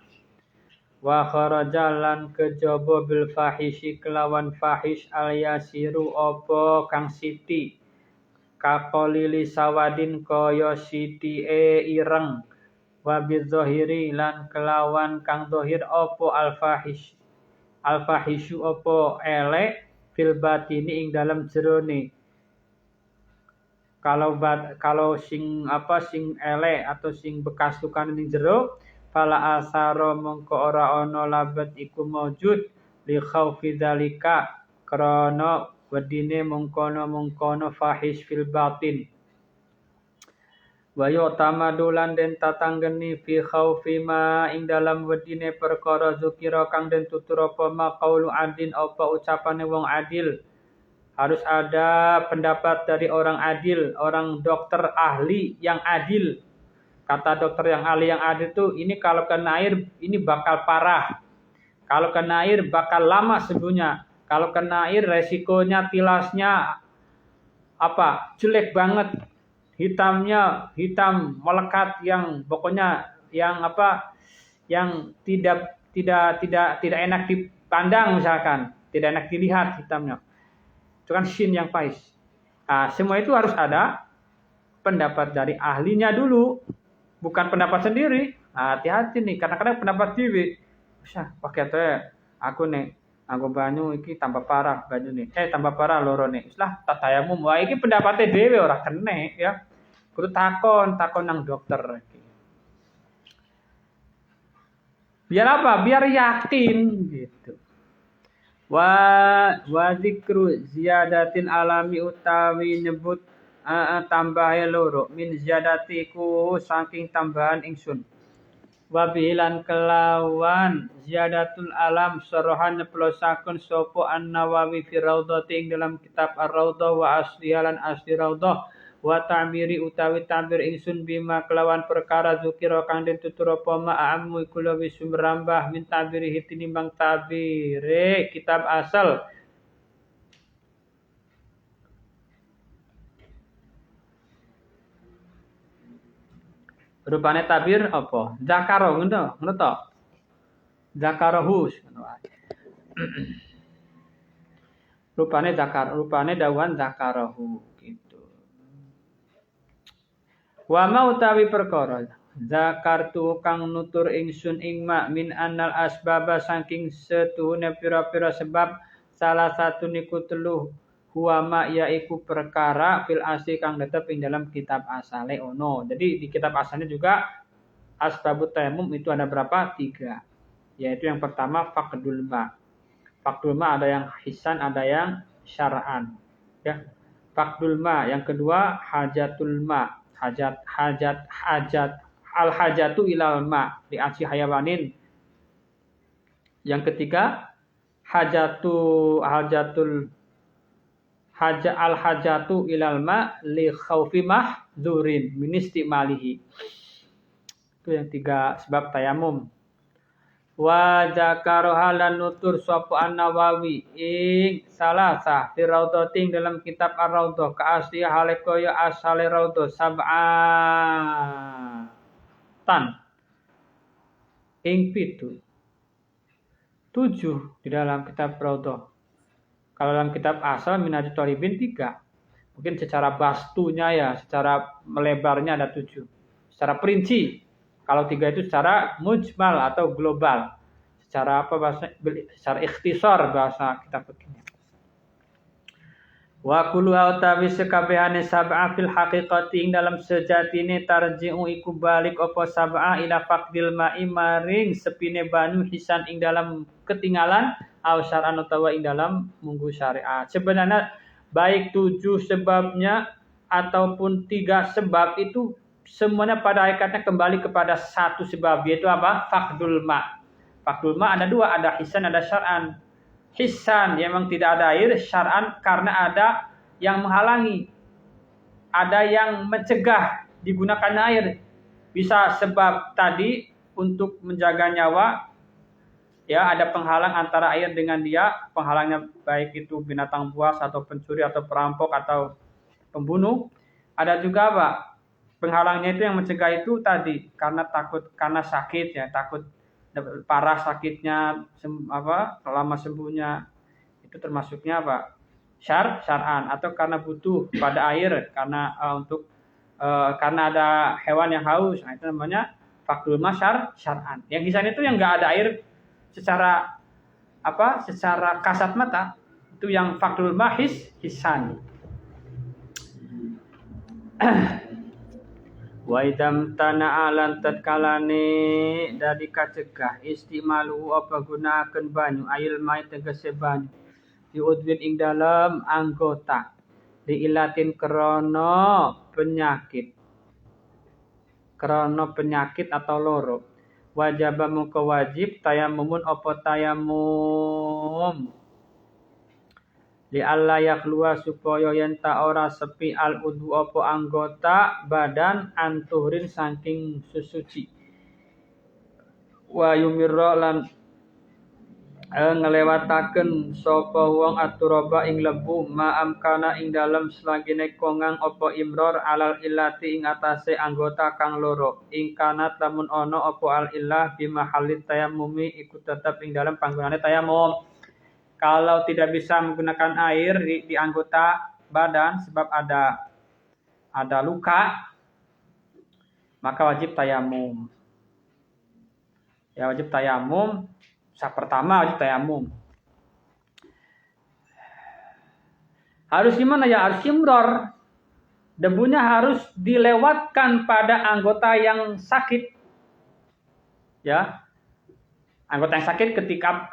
Wa kharaja lan kejaba bil fahishi kelawan fahish al yasiru apa kang siti kakolili sawadin kaya sitike ireng wa bidzahiri lan kelawan kang zahir apa al fahishu apa elek fil batini ing dalam jerone. Kalau sing elek atau sing bekas tukane ning jero fala asaro mongko ora ana labet iku maujud li khaufi dzalika krana wedine mongkono fahish fil batin. Wa yutamadulan den tatanggeni fi khaufi ma ing dalam wedine perkara zukira kang den tutur apa ma qaulu adin apa ucapane wong adil. Harus ada pendapat dari orang adil, orang dokter ahli yang adil. Kata dokter yang ahli yang adil itu ini kalau kena air ini bakal parah. Kalau kena air bakal lama sembuhnya. Kalau kena air resikonya tilasnya jelek banget. Hitam melekat yang pokoknya yang tidak enak dipandang misalkan, tidak enak dilihat hitamnya. Itu kan sin yang pahit. Nah, semua itu harus ada pendapat dari ahlinya dulu, bukan pendapat sendiri. Nah, hati-hati nih, kadang-kadang pendapat dewe. Usah pakai aku nih, aku banyu iki tambah parah banyu nih. Tambah parah loro nih. Islah tatayamum. Wah, iki pendapatnya dewe ora kene ya. Kudu takon nang dokter. Biar apa? Biar yakin gitu. Wa zikru ziyadatin alami utawi nyebut tambahe loro min ziyadatiku saking tambahan ingsun. Wa bilan kelawan ziyadatul alam sarahan nyeplosaken sapa An-Nawawi fi Raudhati ing dalam kitab Ar-Raudhah wa aslihalan asli Raudhah wa ta'miri utawi ta'mir ingsun bima kelawan perkara zukira kang den tutur apa ma ammu iku luwih sumrambah min ta'biri tinimbang ta'bire kitab asal. Rupane tabir apa? Zakaro ngono to. Zakarahu ngono wae. Rupane dawan zakarahu gitu. Wa ma utawi perkara zakartu kang nutur ingsun ing mak min annal asbaba saking setuhune pira-pira sebab salah satu niku telu huwa ma yaiku perkara fil asli kang tetep ing dalam kitab asale ono. Jadi di kitab asalnya juga asbabut tayammum itu ada berapa? 3. Yaitu yang pertama faqdul ma. Faqdul ma ada yang hisan, ada yang syar'an. Ya. Faqdul ma, yang kedua hajatul ma. Hajat al hajatu ilal ma di asli hayawanin. Yang ketiga al hajatu ilal ma li khaufi mahdurin min istimalihi. Itu yang 3 sebab tayamum. Wa dzakara lan nutur sapa An-Nawawi ing salasa fi Raudhatin dalam kitab Ar-Raudhah ka asli hale kaya asale Raudhah sab'atan ing 7 di dalam kitab Raudhah. Kalau dalam kitab asal Minhajut Thalibin 3. Mungkin secara bastunya ya, secara melebarnya ada 7. Secara perinci. Kalau 3 itu secara mujmal atau global. Secara secara ikhtisar bahasa kitab begini. Wa kullu utawi sekabehane sab'a fil haqiqati dalam sejatine tarji'u iku balik apa sab'a ila faqdil ma'i maring sepine banyu hisan ing dalam ketinggalan au syar'an utawa ing dalam munggu syariat. Sebenarnya baik 7 sebabnya ataupun 3 sebab itu semuanya pada hakikatnya kembali kepada satu sebab, yaitu apa? Faqdul ma. Faqdul ma ada 2, ada hisan, ada syar'an. Hisan yang memang tidak ada air, syar'an karena ada yang menghalangi. Ada yang mencegah digunakan air. Bisa sebab tadi untuk menjaga nyawa, ya ada penghalang antara air dengan dia, penghalangnya baik itu binatang buas atau pencuri atau perampok atau pembunuh. Ada juga apa? Penghalangnya itu yang mencegah itu tadi karena sakit ya, takut parah sakitnya lama sembuhnya. Itu termasuknya apa? Syar'an atau karena butuh pada air karena karena ada hewan yang haus. Nah, itu namanya fakdul masyar syar'an. Yang hisan itu yang enggak ada air secara kasat mata, itu yang fakdul mahis hisan. Wa idam tana'alan tatkalane dari kacegah istimalu apa gunakan banyu air mai tegese banyu diudwin ing dalam anggota diilatin krono penyakit atau loro wajib muka wajib tayamumun apa tayamum li alla yakluwa supaya yen ta ora sepi al udhu apa anggota badan anturin saking susuci wa yumirra lan ngelewataken sapa wong aturaba ing lebu ma'am kana ing dalem selagine kongang apa imror alal illati ing atase anggota kang loro ing kanat lamun ana apa al illah bi mahallit tayammumi iku tetep ing dalem panggonane tayamum. Kalau tidak bisa menggunakan air di anggota badan sebab ada luka, maka wajib tayamum. Ya wajib tayamum. Pertama wajib tayamum. Harus gimana ya? Harus imror. Debunya harus dilewatkan pada anggota yang sakit. Ya. Anggota yang sakit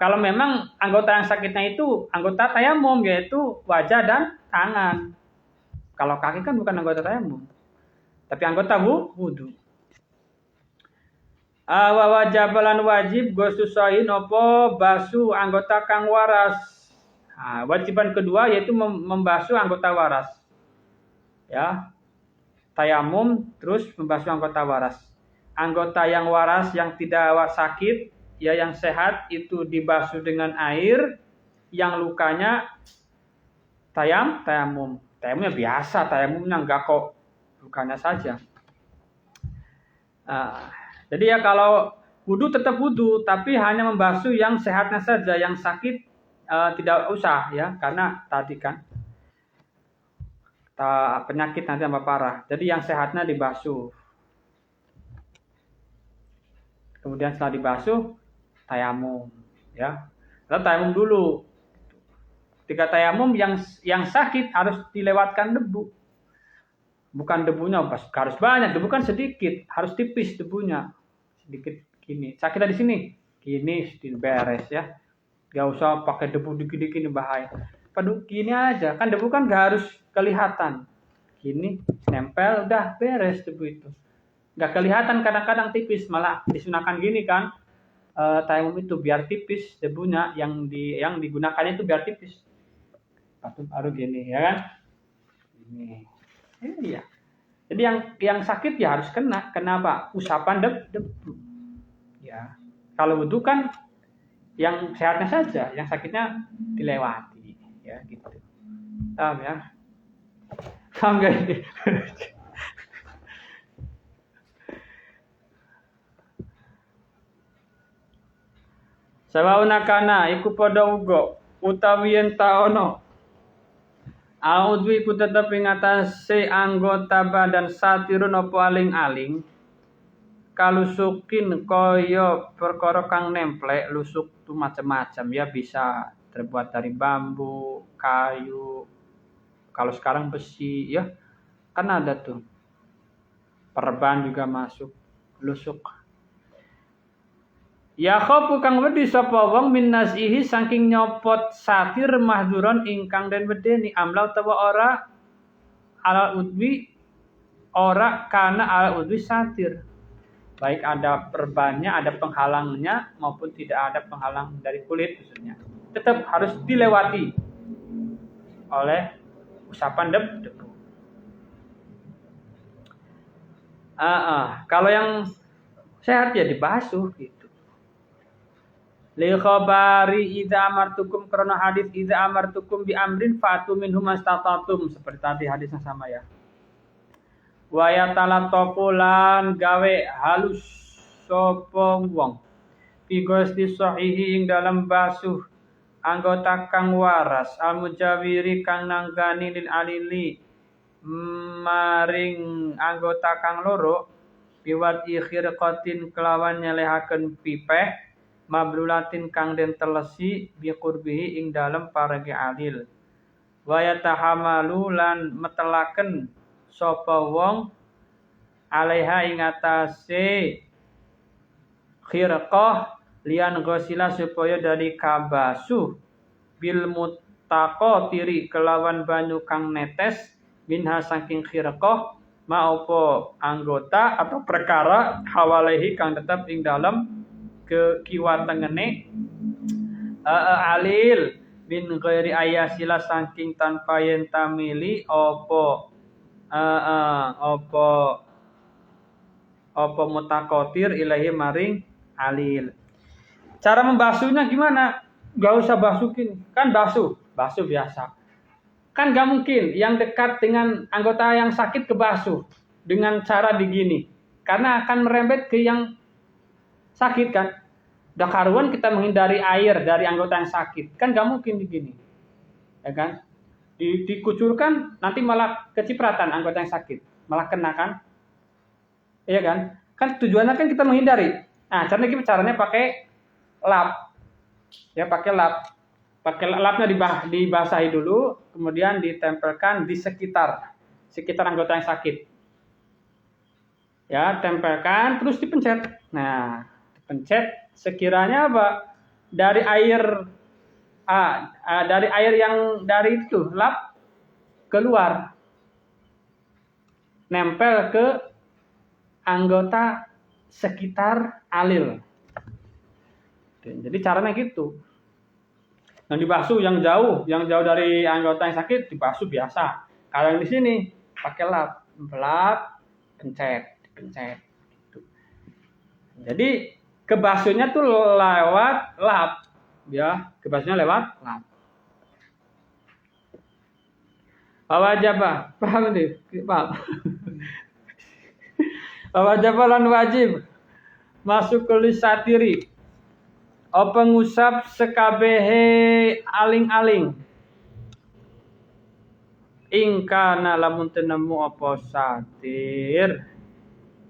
kalau memang anggota yang sakitnya itu anggota tayamum yaitu wajah dan tangan. Kalau kaki kan bukan anggota tayamum. Tapi anggota wudu. Wajabalan wajib gosusain opo basu anggota kang waras. Wajiban kedua yaitu membasuh anggota waras. Ya. Tayamum terus membasuh anggota waras. Anggota yang waras yang tidak sakit ya yang sehat itu dibasuh dengan air, yang lukanya tayamum. Tayamumnya biasa, tayamumnya enggak kok lukanya saja. Jadi ya kalau wudu tetap wudu, tapi hanya membasuh yang sehatnya saja, yang sakit tidak usah ya, karena tadi kan penyakit nanti tambah parah. Jadi yang sehatnya dibasuh. Kemudian setelah dibasuh tayamum ya. Lalu tayamum dulu. Ketika tayamum yang sakit harus dilewatkan debu. Bukan debunya harus banyak, debu kan sedikit, harus tipis debunya. Sedikit gini. Sakitnya di sini. Gini beres ya. Enggak usah pakai debu dikit-dikit ini bahaya. Padahal gini aja, kan debu kan enggak harus kelihatan. Gini nempel udah beres debu itu. Enggak kelihatan kadang-kadang tipis, malah disunahkan gini kan. Tayamum itu biar tipis debunya yang digunakannya itu biar tipis. Baru gini ya kan? Ini. Iya. Jadi yang sakit ya harus kena. Kenapa? Usapan debu. Ya. Kalau wudu kan yang sehatnya saja, yang sakitnya dilewati ya gitu. Paham ya? Paham enggak ini? Sawauna kana iku padha uga utawi yen ta ana audwi ku tetep ing atase anggota badan satirun apa aling-aling kalusukin kaya perkara kang nemplek lusuk tu macam-macam ya bisa terbuat dari bambu, kayu, kalau sekarang besi ya kan ada tuh perban juga masuk lusuk. Ya khofu kang wedi sapa wong min nasihi saking nyopot satir mahduron ingkang den wedeni amlau tawa ora alal udwi ora kana alal udwi satir. Baik ada perbannya, ada penghalangnya maupun tidak ada penghalang dari kulit maksudnya. Tetap harus dilewati oleh usapan debu. Kalau yang sehat ya dibasuh gitu. li khabari idza amartukum karena hadis idza amartukum bi amrin fatu minhu mastata'tum seperti tadi hadis yang sama ya. Wa yatalatofulan gawe halus sapa wong fi gusti sahihi ing dalam basuh anggota kang waras almujawiri kang nanggani lil alili maring anggota kang loro biwat khirqatin kelawan nyelehaken pipeh mablulatin kang den telesi bi qurbihi ing dalem paragi alil wa yatahamalu lan metelaken sapa wong alaiha ing atase khirqah lian ghusila supaya dari kabasuh bil muttaqatiri kelawan banyu kang netes minha saking khirqah maupo anggota atau perkara hawalehi kang tetap ing dalam ke kiwa tengene alil bin ghairi ayasila saking tanpa yen tamili apa mutaqatir ilahi maring alil. Cara membasuhnya gimana? Gak usah basuhin, kan basuh biasa. Kan gak mungkin yang dekat dengan anggota yang sakit kebasuh dengan cara begini. Karena akan merembet ke yang sakit kan. Dah karuan kita menghindari air dari anggota yang sakit. Kan gak mungkin begini. Ya kan? Dikucurkan nanti malah kecipratan anggota yang sakit. Malah kena kan? Iya kan? Kan tujuannya kan kita menghindari. Nah, caranya pakai lap. Ya, pakai lap. Pakai lapnya dibasahi dulu, kemudian ditempelkan di sekitar anggota yang sakit. Ya, tempelkan terus dipencet. Nah, dipencet sekiranya apa? Dari air yang dari itu lap keluar. Nempel ke anggota sekitar alil. Jadi caranya gitu. Yang dibasuh yang jauh dari anggota yang sakit dibasuh biasa. Kalau yang di sini pakai lap, pencet. Gitu. Jadi kebasuhnya tuh lewat lap, ya. Kebasuhnya lewat lap. Wajib, paham nih? Paham. Wajib lan wajib masuk ke lisatiri. Apa ngusap sekabehe aling-aling. Ingkana lamun tenemu apa satir.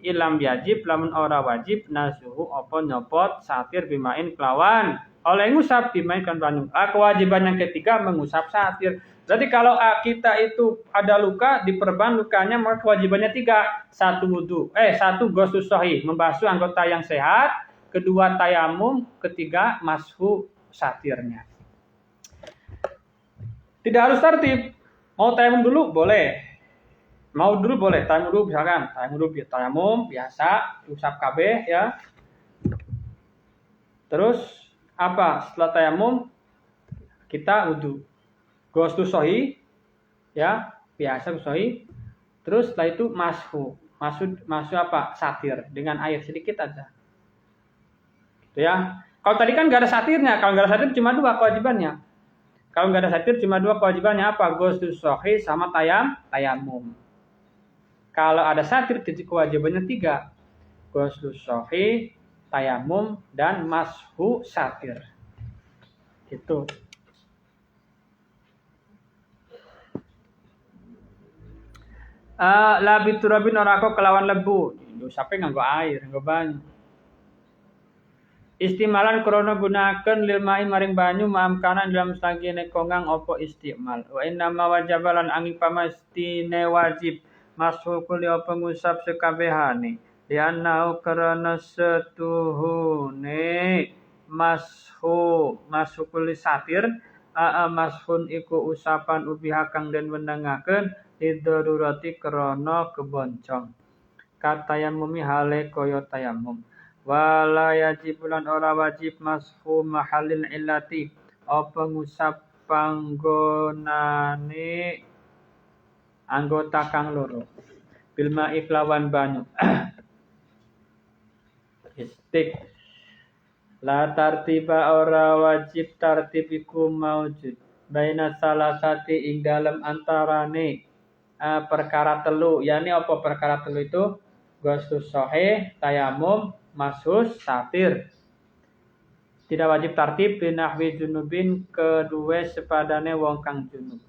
Ilam yajib lamun ora wajib nasuhu apa nyopot satir bimain kelawan. Oleh ngusap bimain kan banyu. Kewajiban yang ketiga mengusap satir. Berarti kalau kita itu ada luka diperban lukanya maka kewajibannya 3. 1 wudu. 1 ghuslus shahih, membasuh anggota yang sehat. 2 tayamum, 3 mashu satirnya. Tidak harus tertib. Mau tayamum dulu boleh. Mau dulu boleh. Tayamum dulu misalkan. Tayamum biasa, usap kabeh ya. Terus apa? Setelah tayamum kita wudu. Ghuslus shahih ya, biasa shahih. Terus setelah itu mashu apa? Satir dengan air sedikit aja. Ya, kalau tadi kan nggak ada satirnya. Kalau nggak ada satir cuma 2 kewajibannya. Kalau nggak ada satir cuma 2 kewajibannya apa? Ghuslus shahih sama tayamum. Kalau ada satir kewajibannya 3. Ghuslus shahih, tayamum dan mashu satir. Gitu. La biturabin ora kok kelawan lebu. Sampai nganggo air, nganggo banyu. Istimalan krana gunaken lil mai maring banyu maamkanan dalam sagene kongang apa istimal. Wa inna ma wajabalan angin pamastine wajib masuk kuli apa ngusap sekabehane. Lianna karana setuhune masuk kuli satir mashun iku usapan ubiha kang den wenengaken lidarurati krana keboncong. Katayamumi hale kaya tayamum. Wala yajib lan ora wajib mashu mahallil illati apa ngusap panggonane anggota kang loro bil ma'i lawan banyu istik La tartiba ora wajib tartibiku maujud. Baina salasati ing dalam antarane perkara telu. Yani apa perkara telu itu? Ghuslus sahih, tayamum, masus, satir. Tidak wajib tartib binahwi junubin kedua sepadane wong kang junub.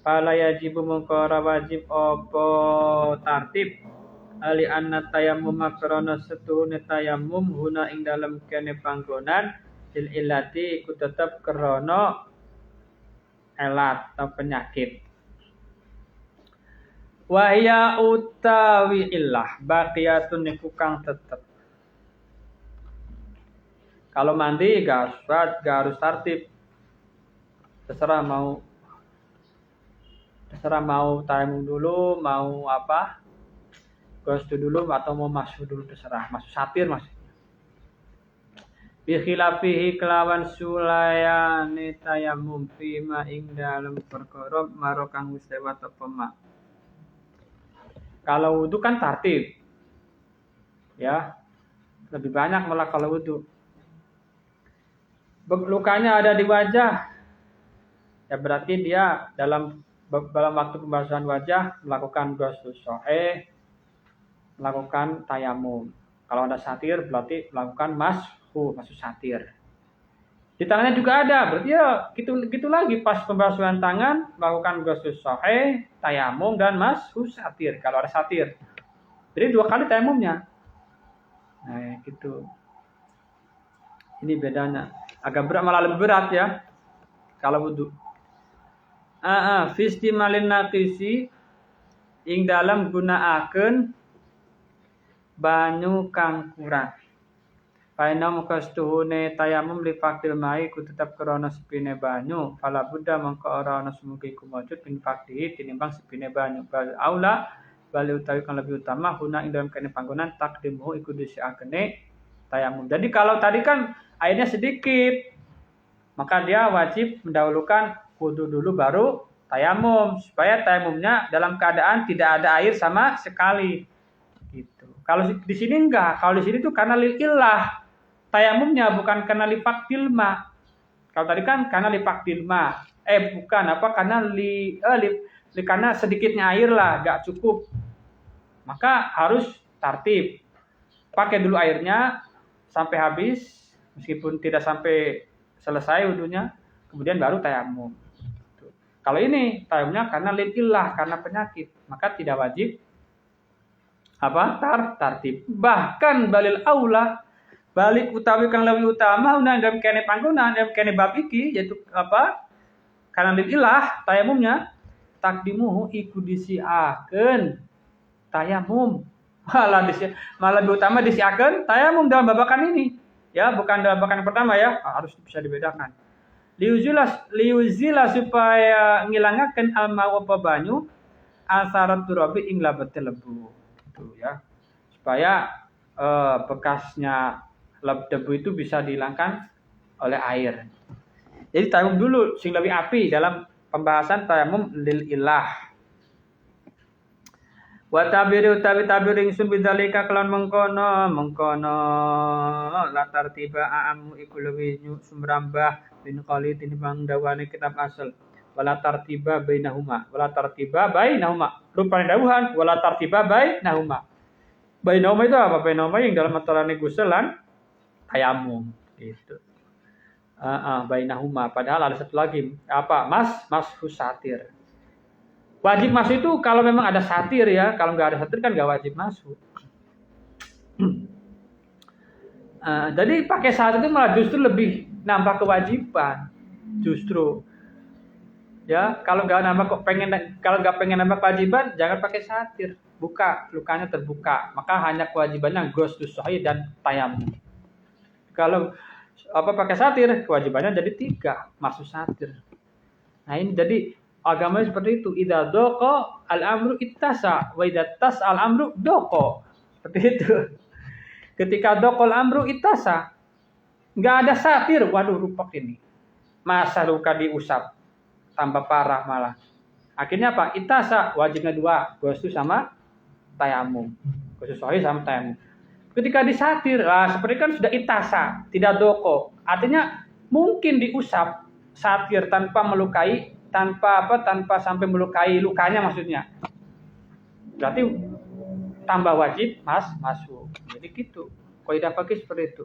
Fala yajibu mengko ora wajib apa tartib ali anna tayammum makrona setuhune tayammum huna ing dalam kene panggonan il illati iku tetep krana elat atau penyakit. Wahya utawi illah baqiyatun niku kang tetep. Kalau mandi gak harus tartib. Terserah mau tayammum dulu, mau apa? Ghusl dulu atau mau masuk dulu terserah. Masuk satir maksudnya. Bi khilafihi kelawan sulayane tayammum fima ing dalam perkara marokang wis lewat apa mak. Kalau wudu kan tartib. Ya. Lebih banyak malah kalau wudu. Lukanya ada di wajah. Ya berarti dia dalam waktu pembahasan wajah melakukan ghusl sahih, melakukan tayamum. Kalau ada satir berarti melakukan mashu satir. Di tangannya juga ada, berarti ya gitu lagi pas pembasuhan tangan melakukan ghusl sahih, tayamum dan mashu satir kalau ada satir. Jadi 2 kali tayamumnya. Nah, gitu. Ini bedanya. Agak berat, malah lebih berat ya kalau wudu. Fistimalin naqisi ing dalam gunaaken banyu kang kurang. Paina mukastuhune tayamum li faktil mai ku tetap krana sepine banyu. Fala buddha mangko ora ana sumugi ku maujud bin fakti tinimbang sepine banyu. Bal aula bali utawi kang lebih utama guna ing dalam kene panggonan takdimu iku disiakene tayamum. Jadi kalau tadi kan airnya sedikit, maka dia wajib mendahulukan wudu dulu baru tayamum supaya tayamumnya dalam keadaan tidak ada air sama sekali. Gitu. Kalau di sini enggak, kalau di sini tuh karena lil illah. Tayamumnya bukan karena lifaktil ma. Kalau tadi kan karena lifaktil ma. Bukan apa karena karena sedikitnya air lah, enggak cukup. Maka harus tartib. Pakai dulu airnya sampai habis, meskipun tidak sampai selesai wudunya, kemudian baru tayamum. Kalau ini tayamumnya karena lil illah, karena penyakit, maka tidak wajib tartib. Bahkan balil aula, balik utawi kang lebih utama una dalam kene panggonan dalam kene bab iki yaitu apa? Karena lil illah tayamumnya takdimuhu iku disiakeun tayamum. Malah lebih utama disiakeun tayamum dalam babakan ini. Ya, bukan dalam babakan pertama ya, harus bisa dibedakan. Liuzila supaya ngilangaken alma apa banyu asarat turabi ing labete lebu. Itu ya. Supaya bekasnya debu itu bisa dihilangkan oleh air. Jadi tayamum dulu sing lebih api dalam pembahasan tayamum lil ilah. Wa tabiru tabiring sun bidzalika kelawan mengkono latar tiba aamu iku luwih sumrambah bin qali tinimbang dawane kitab asal. Wala tartiba bainahuma rupane dawuhan wala tartiba bainahuma itu apa? Bainahuma yang dalam antara ghusl lan tayamum gitu. Bainahuma padahal ada satu lagi apa? Mashu satir. Wajib masuk itu kalau memang ada satir ya, kalau nggak ada satir kan nggak wajib masuk. Jadi pakai satir itu malah justru lebih nambah kewajiban, justru. Ya, kalau nggak pengen nambah kewajiban, jangan pakai satir. Buka, lukanya terbuka. Maka hanya kewajibannya ghusl sahih dan tayamum. Kalau pakai satir, kewajibannya jadi 3, masuk satir. Nah, ini jadi agama seperti itu. Idza daqa al-amru ittasa wa idza tas al-amru daqa. Seperti itu. Ketika daqal amru ittasa, enggak ada satir, waduh rupak ini. Masa luka diusap tambah parah malah. Akhirnya apa? Ittasa wajibnya 2, ghusl sama tayamum. Ghusl sahih sama tayamum. Ketika disatir, seperti kan sudah itasa, tidak doko. Artinya mungkin diusap satir tanpa melukai, tanpa sampai melukai lukanya maksudnya. Berarti tambah wajib masuk. Jadi gitu. Kaidah fikih seperti itu.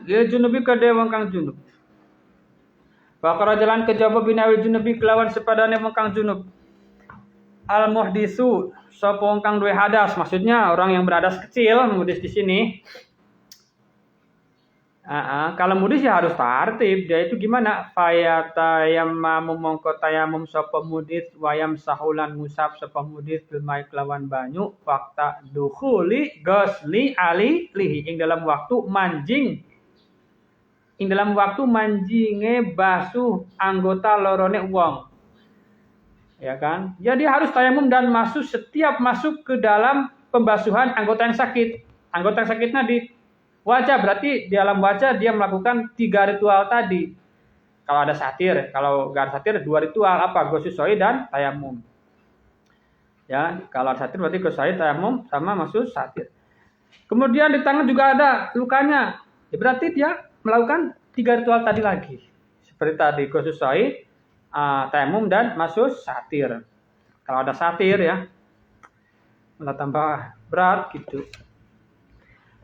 Lil junubi kada wong kang junub. Bakara jalan kejaba binawil junubi kelawan sepadane wong kang junub. Al muhdisu sapa wong kang duwe hadas, maksudnya orang yang berhadas kecil, muhdis di sini. Kalau muhdis ya harus tartib, dia itu gimana? Fayatayammamu mongko tayamum sapa muhdis wayam sahulan ngusap sapa muhdis bil mai kelawan banyu fakta dukhuli ghusli ali lihi ing dalam waktu manjing. Ing dalam waktu manjinge basuh anggota lorone wong. Ya kan? Jadi harus tayamum dan setiap masuk ke dalam pembasuhan anggota yang sakit. Anggota yang sakitnya di wajah, berarti di dalam wajah dia melakukan 3 ritual tadi. Kalau ada satir, kalau nggak ada satir 2 ritual apa? Ghuslus syai dan tayamum. Ya, kalau ada satir berarti ghuslus syai, tayamum sama masuk satir. Kemudian di tangan juga ada lukanya. Ya, berarti dia melakukan 3 ritual tadi lagi. Seperti tadi ghuslus syai, tayamum dan masuk satir. Kalau ada satir ya, malah tambah berat gitu.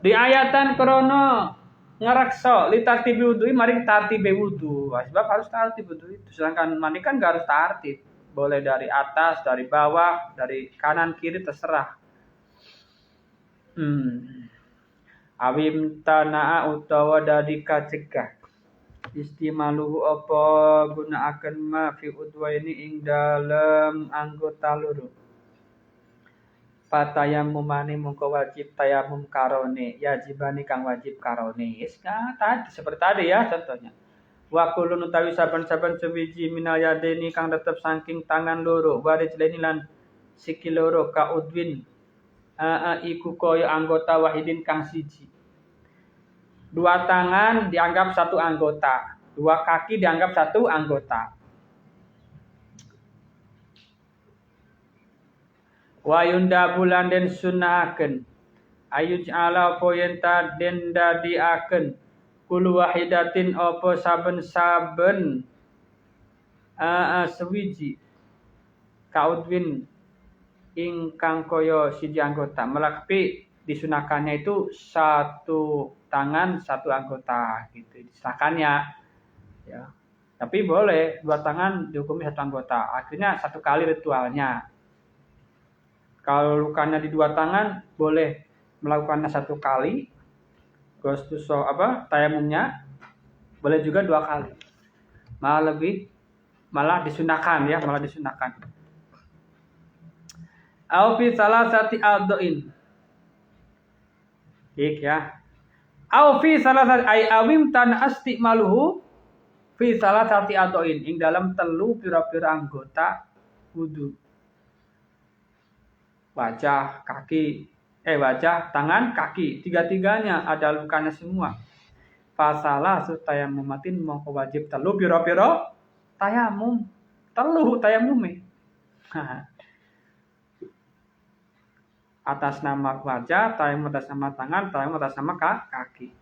Di ayatan krono ngarakso li tartibi wudu mari tartibe wudu. Sebab harus tartib wudu itu. Sedangkan mandi kan enggak harus tartib. Boleh dari atas, dari bawah, dari kanan kiri terserah. Awim tanaa utawa dari kacegah. Istimaluhu apa gunaaken ma fi udwaini ing dalem anggota loro. Patayamum mani mungko wajib tayamum karone, yajibani kang wajib karone. Tadi seperti tadi ya contohnya. Wa kulun utawi saben-saben sewiji minal yadeni kang tetep saking tangan loro, warijlaini lan sikil loro ka udwin. Iku kaya anggota wahidin kang siji. 2 tangan dianggap 1 anggota, 2 kaki dianggap 1 anggota. Wa yunda bulan den sunaken ayuj ala apa yen ta den dadiaken kul wahidatin apa saben-saben sewiji kaudwin ingkang kaya siji anggota. Melakpi disunahkannya itu 1 tangan 1 anggota gitu disahkannya ya. Tapi boleh 2 tangan dihukumi 1 anggota. Akhirnya 1 kali ritualnya. Kalau lukanya di 2 tangan boleh melakukannya 1 kali. Ghuslus tayamumnya boleh juga 2 kali. Malah disunahkan ya, malah disunahkan. Au fi salasati a'dha'in. Baik ya. Au fi salasati ay awim tan astimaluhu fi salasati a'dha'in ing dalam telu pira-pira anggota wudu. Wajah, tangan, kaki, 3-tiganya ada lukanya semua. Fasalah tayamum matin mongko wajib telu pira-pira tayamum. Telu tayamume. Atas nama wajah, tayamum atas nama tangan, tayamum atas nama kaki.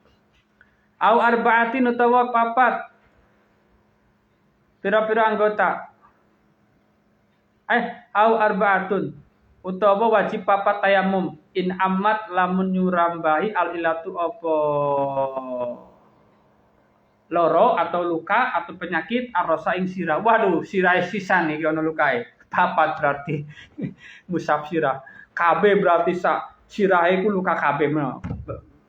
Au arba'atin utawa 4 pira-pira anggota. Au arba'atun utawa wajib 4 tayamum in amat lamun nyurambahi al ilatu apa loro atau luka atau penyakit arrosa ing sirah. Waduh, sirah sisan iki ana lukae. 4 berarti musab sirah. KB berarti sirah iku luka KB.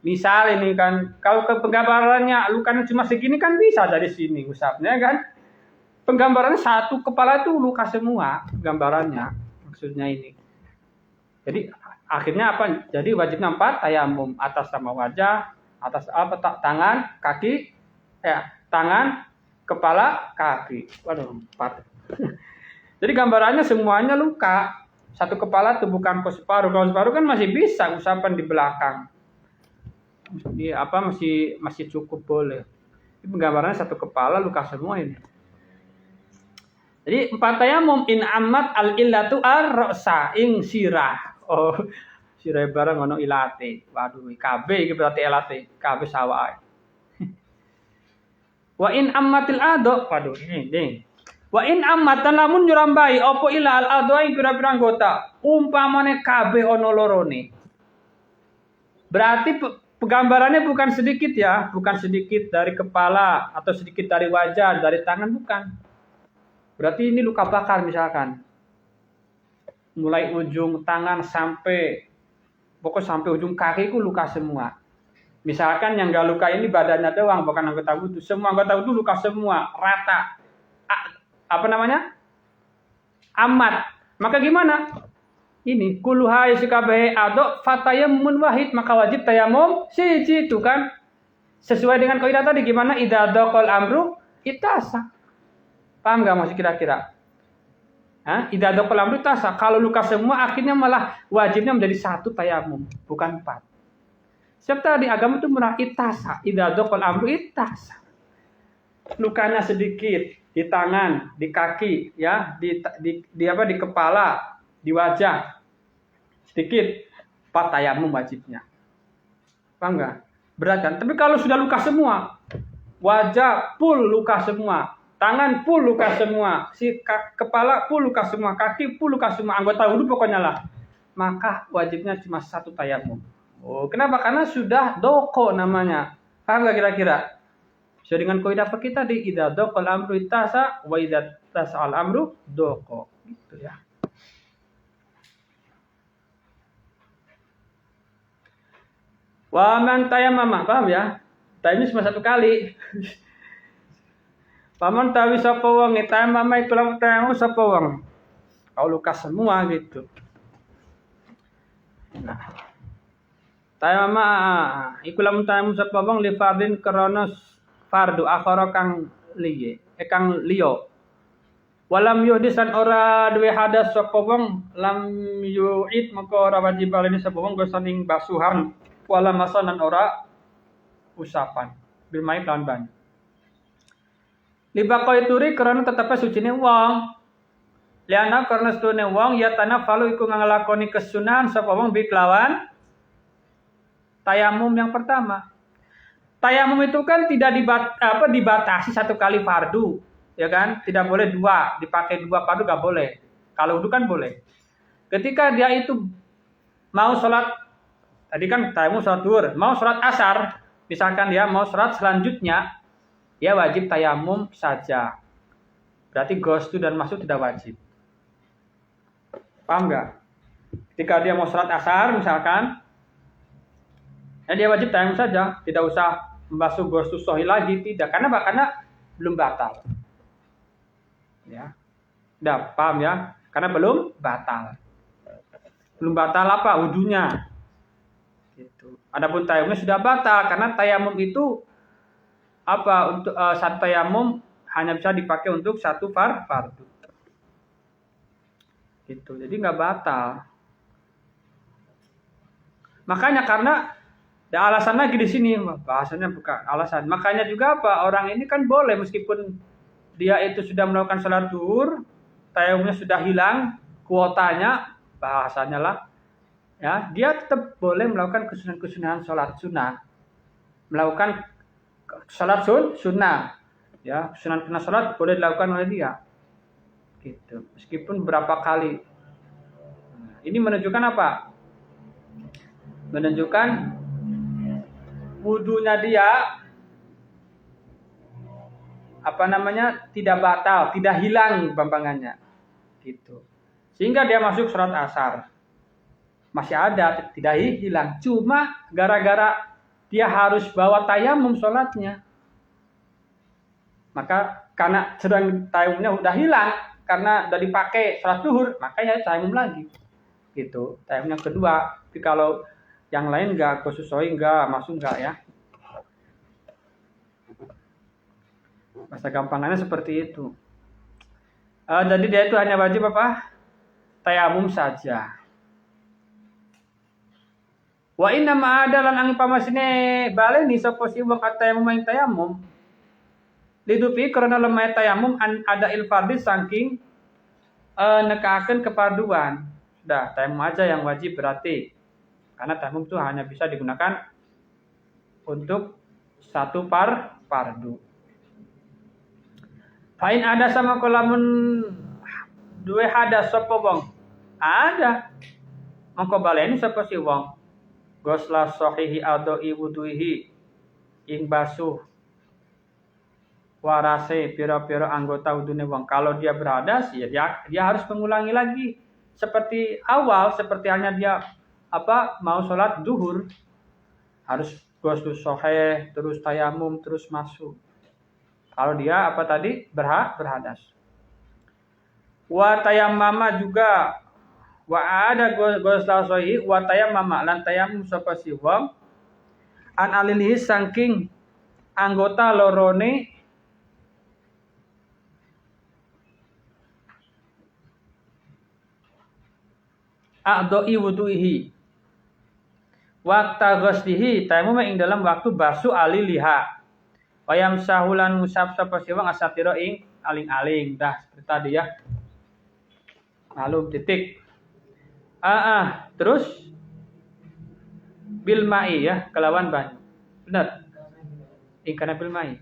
Misal ini kan kalau ke penggambarannya lukanya cuma segini kan bisa dari sini musabnya kan. Penggambarannya 1 kepala itu luka semua gambarannya. Maksudnya ini. Jadi akhirnya apa? Jadi wajibnya 4 tayamum atas sama wajah, atas tangan, kaki, tangan, kepala, kaki. Waduh, 4. Jadi gambarannya semuanya luka. 1 kepala tuh bukan ke separuh. Kalau separuh kan masih bisa usapan di belakang. Masih cukup boleh. Ini gambarannya 1 kepala luka semua ini. Jadi empat tayamum in amat al illatu ar-ra'sa ing sirah. Oh, sirah barang ono ilate. Waduh, kabeh iki berarti ilate, kabeh sawah. Wa in ammatil ado, waduh ini. Wa in ammatan lamun nyurambai apa ila al ado ing pira-pira anggota, umpamane kabeh ono lorone. Berarti penggambarannya bukan sedikit ya, bukan sedikit dari kepala atau sedikit dari wajah, dari tangan, bukan. Berarti ini luka bakar misalkan. Mulai ujung tangan sampai ujung kaki itu luka semua. Misalkan yang gak luka ini badannya doang, bukan anggota wudhu. Semua anggota wudhu luka semua, rata. Apa namanya? Amat. Maka gimana? Ini kuluhai sikabehe adok fatayammun wahid, maka wajib tayamum siji itu kan. Sesuai dengan kaidah tadi gimana? Idza daqal amru itasa. Paham gak masih kira-kira? Idza daqal amru itasa. Kalau luka semua akhirnya malah wajibnya menjadi satu tayamum, bukan 4. Serta di agama itu murah itasa. Idza daqal amru itasa. Lukanya sedikit di tangan, di kaki, ya, di kepala, di wajah sedikit, 4 tayamum wajibnya. Paham enggak? Berat kan? Tapi kalau sudah luka semua, wajah full luka semua, tangan full luka semua, kepala full luka semua, kaki full luka semua, anggota wudhu pokoknya lah, maka wajibnya cuma 1 tayamum. Oh, kenapa? Karena sudah doko namanya. Paham enggak kira-kira? Sesuai dengan kaidah fikih tadi, idza daqal amru itasa wa idza tasal amru doko. Gitu ya. Wa man tayammama, paham ya? Tayamum cuma 1 kali. Paman tawi sapa wong tayammama itu lang tayamum sapa wong. Kalau luka semua gitu. Nah. Tayammama iku lamun tayamum sapa wong li fardin krana fardu akhara kang liya. Walam yuhdisan ora duwe hadas sapa wong lam yu'id maka ora wajib baleni sapa wong gosaning basuhan wala masanan ora usapan bil mai lawan banyu. Libaqo ituri karena tetep sucine wong. Liana karena stune wong ya tanah falu iku nglakoni kesunahan sapa wong bi kelawan tayamum yang pertama. Tayamum itu kan tidak dibatasi 1 kali fardu, ya kan? Tidak boleh 2, dipakai 2 fardu enggak boleh. Kalau wudu kan boleh. Ketika dia itu mau sholat, tadi kan tayamum sholat zuhur, mau sholat asar, misalkan dia mau sholat selanjutnya, dia wajib tayamum saja. Berarti ghusl dan masuk tidak wajib. Paham nggak? Ketika dia mau sholat asar misalkan, dia wajib tayamum saja, tidak usah membasuh ghusl sahih lagi, tidak. Karena belum batal. Ya, udah paham ya? Karena belum batal. Belum batal apa? Wudunya. Gitu. Adapun tayamumnya sudah batal karena tayamum itu untuk 1 tayamum hanya bisa dipakai untuk 1 fardu. Gitu. Jadi nggak batal. Makanya karena ada alasan lagi di sini, bahasanya bukan alasan. Makanya juga orang ini kan boleh meskipun dia itu sudah melakukan sholat zuhur, tayamumnya sudah hilang kuotanya, bahasanya lah. Ya, dia tetap boleh melakukan kesunahan sholat sunnah. Melakukan sholat sunnah. Ya, kesunahan kena sholat boleh dilakukan oleh dia. Gitu. Meskipun berapa kali. Nah, ini menunjukkan apa? Menunjukkan wudunya dia tidak batal, tidak hilang bambangannya. Gitu. Sehingga dia masuk sholat asar. Masih ada, tidak hilang. Cuma gara-gara dia harus bawa tayamum sholatnya. Maka karena sedang tayamumnya udah hilang, karena udah dipakai sholat zuhur, makanya tayamum lagi. Gitu. Tayamum yang kedua. Tapi kalau yang lain enggak, khusus soi enggak, masuk enggak ya. Bahasa gampangannya seperti itu. Jadi dia itu hanya wajib apa? Tayamum saja. Wa inna ma adalan ang pamasine baleni sapa si wong tayamum ing tayamum. Lidufi karena lemah tayamum ada ilfardhi saking nekakeun keparduan. Sudah, tayamum aja yang wajib berarti. Karena tayamum itu hanya bisa digunakan untuk satu fardu. Fa'in ada sama kolamun dua hadas sapa wong. Ada. Mongko baleni sapa si wong. Gosla sahihi adoi wuduhi ing basuh warase pira-pira anggota wudune wong. Kalau dia berhadas ya dia harus mengulangi lagi seperti awal, seperti halnya dia mau sholat zuhur. Harus ghusl sahih, terus tayamum, terus masuk. Kalau dia berhadas. Wa tayammama juga wa ada ghusl sahih wa tayammama lan tayammum sapa si wong an alilihi saking anggota lorone a'dha'i wudu'ihi waqta ghuslihi tayamum ing dalam waktu basuh aliliha wayam sahulan musab sapa si wong asatira ing aling-aling. Dah seperti tadi ya. Lalu titik. Terus bil ma'i ya, kelawan banyu. Benar. Ingkana bil ma'i.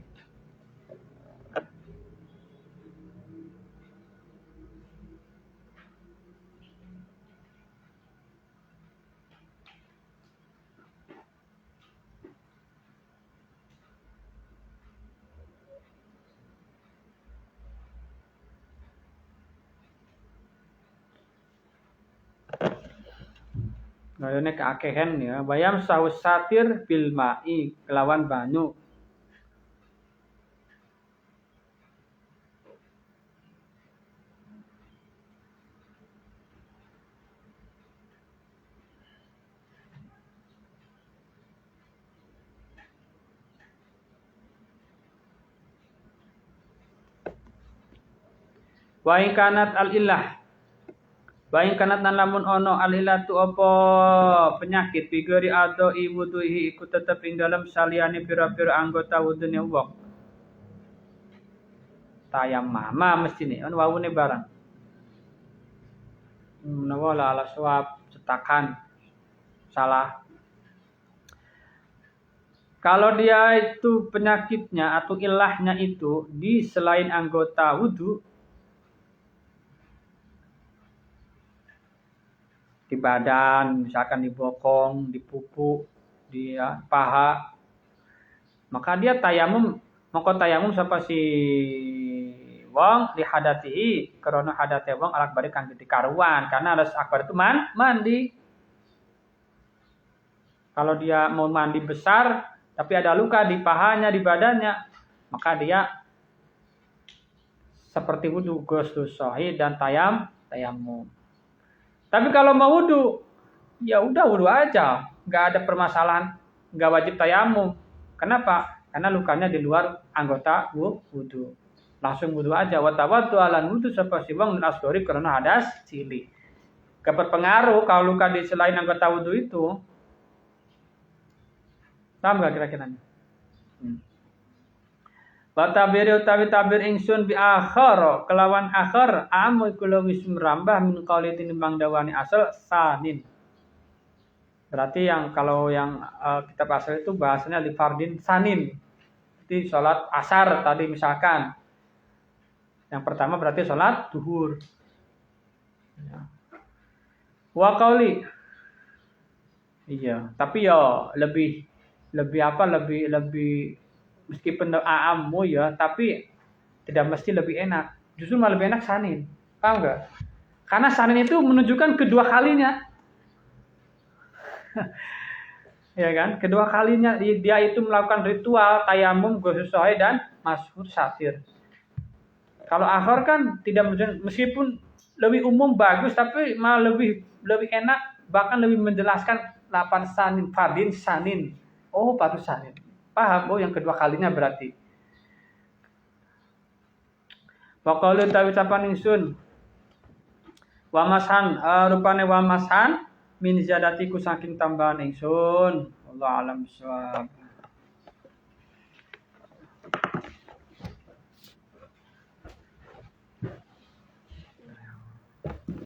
Ngayone keakehan ya, bayam saus satir bil ma'i kelawan banyu. Wa in kanat al-illah Baing kanat nan lamun ono alilatu apa penyakit bigori ado wuduhi iku tetep ing dalam saliyane pira-pira anggota wudune wong. Tayammama mestine on wawune barang. Menawa ala suap cetakan salah. Kalau dia itu penyakitnya atau ilahnya itu di selain anggota wudu, di badan, misalkan di bokong, di pupuk, di paha, maka dia tayamum, maka tayamum sapa si wong li hadatihi karena hadate wong alak bari kang dikaruan karena harus akbar itu mandi. Kalau dia mau mandi besar tapi ada luka di pahanya, di badannya, maka dia seperti wudu ghusl sahih dan tayamum. Tapi kalau mau wudu, ya udah wudu aja, nggak ada permasalahan, nggak wajib tayamum. Kenapa? Karena lukanya di luar anggota wudu. Langsung wudu aja. Watawatu alan wudu sapa si wong asdori karena hadas cilik. Keberpengaruh kalau luka di selain anggota wudu itu. Paham nggak kira-kira? Watabiri utawi tabir ingsun bi akhar kelawan akhar amu kula wis merambah min qauli tinimbang dawani asal sanin. Berarti yang kalau yang kitab asal itu bahasanya li fardin sanin. Itu salat asar tadi misalkan. Yang pertama berarti salat zuhur. Ya. Wa qauli. Iya, tapi ya lebih meskipun aamu ya, tapi tidak mesti lebih enak. Justru malah lebih enak sanin. Paham nggak? Karena sanin itu menunjukkan kedua kalinya. Ya kan? Kedua kalinya dia itu melakukan ritual tayamum, ghusl sahih dan mashur satir. Kalau akhir kan tidak meskipun lebih umum bagus tapi malah lebih enak, bahkan lebih menjelaskan lapan sanin, fardin sanin. Oh, baru sanin. Paham? Oh, yang kedua kalinya berarti. Wa qalu tawi capan ingsun. Wa mashan rupane wa mashan min ziyadatiku saking tambahan ingsun. Allah alam bisawab.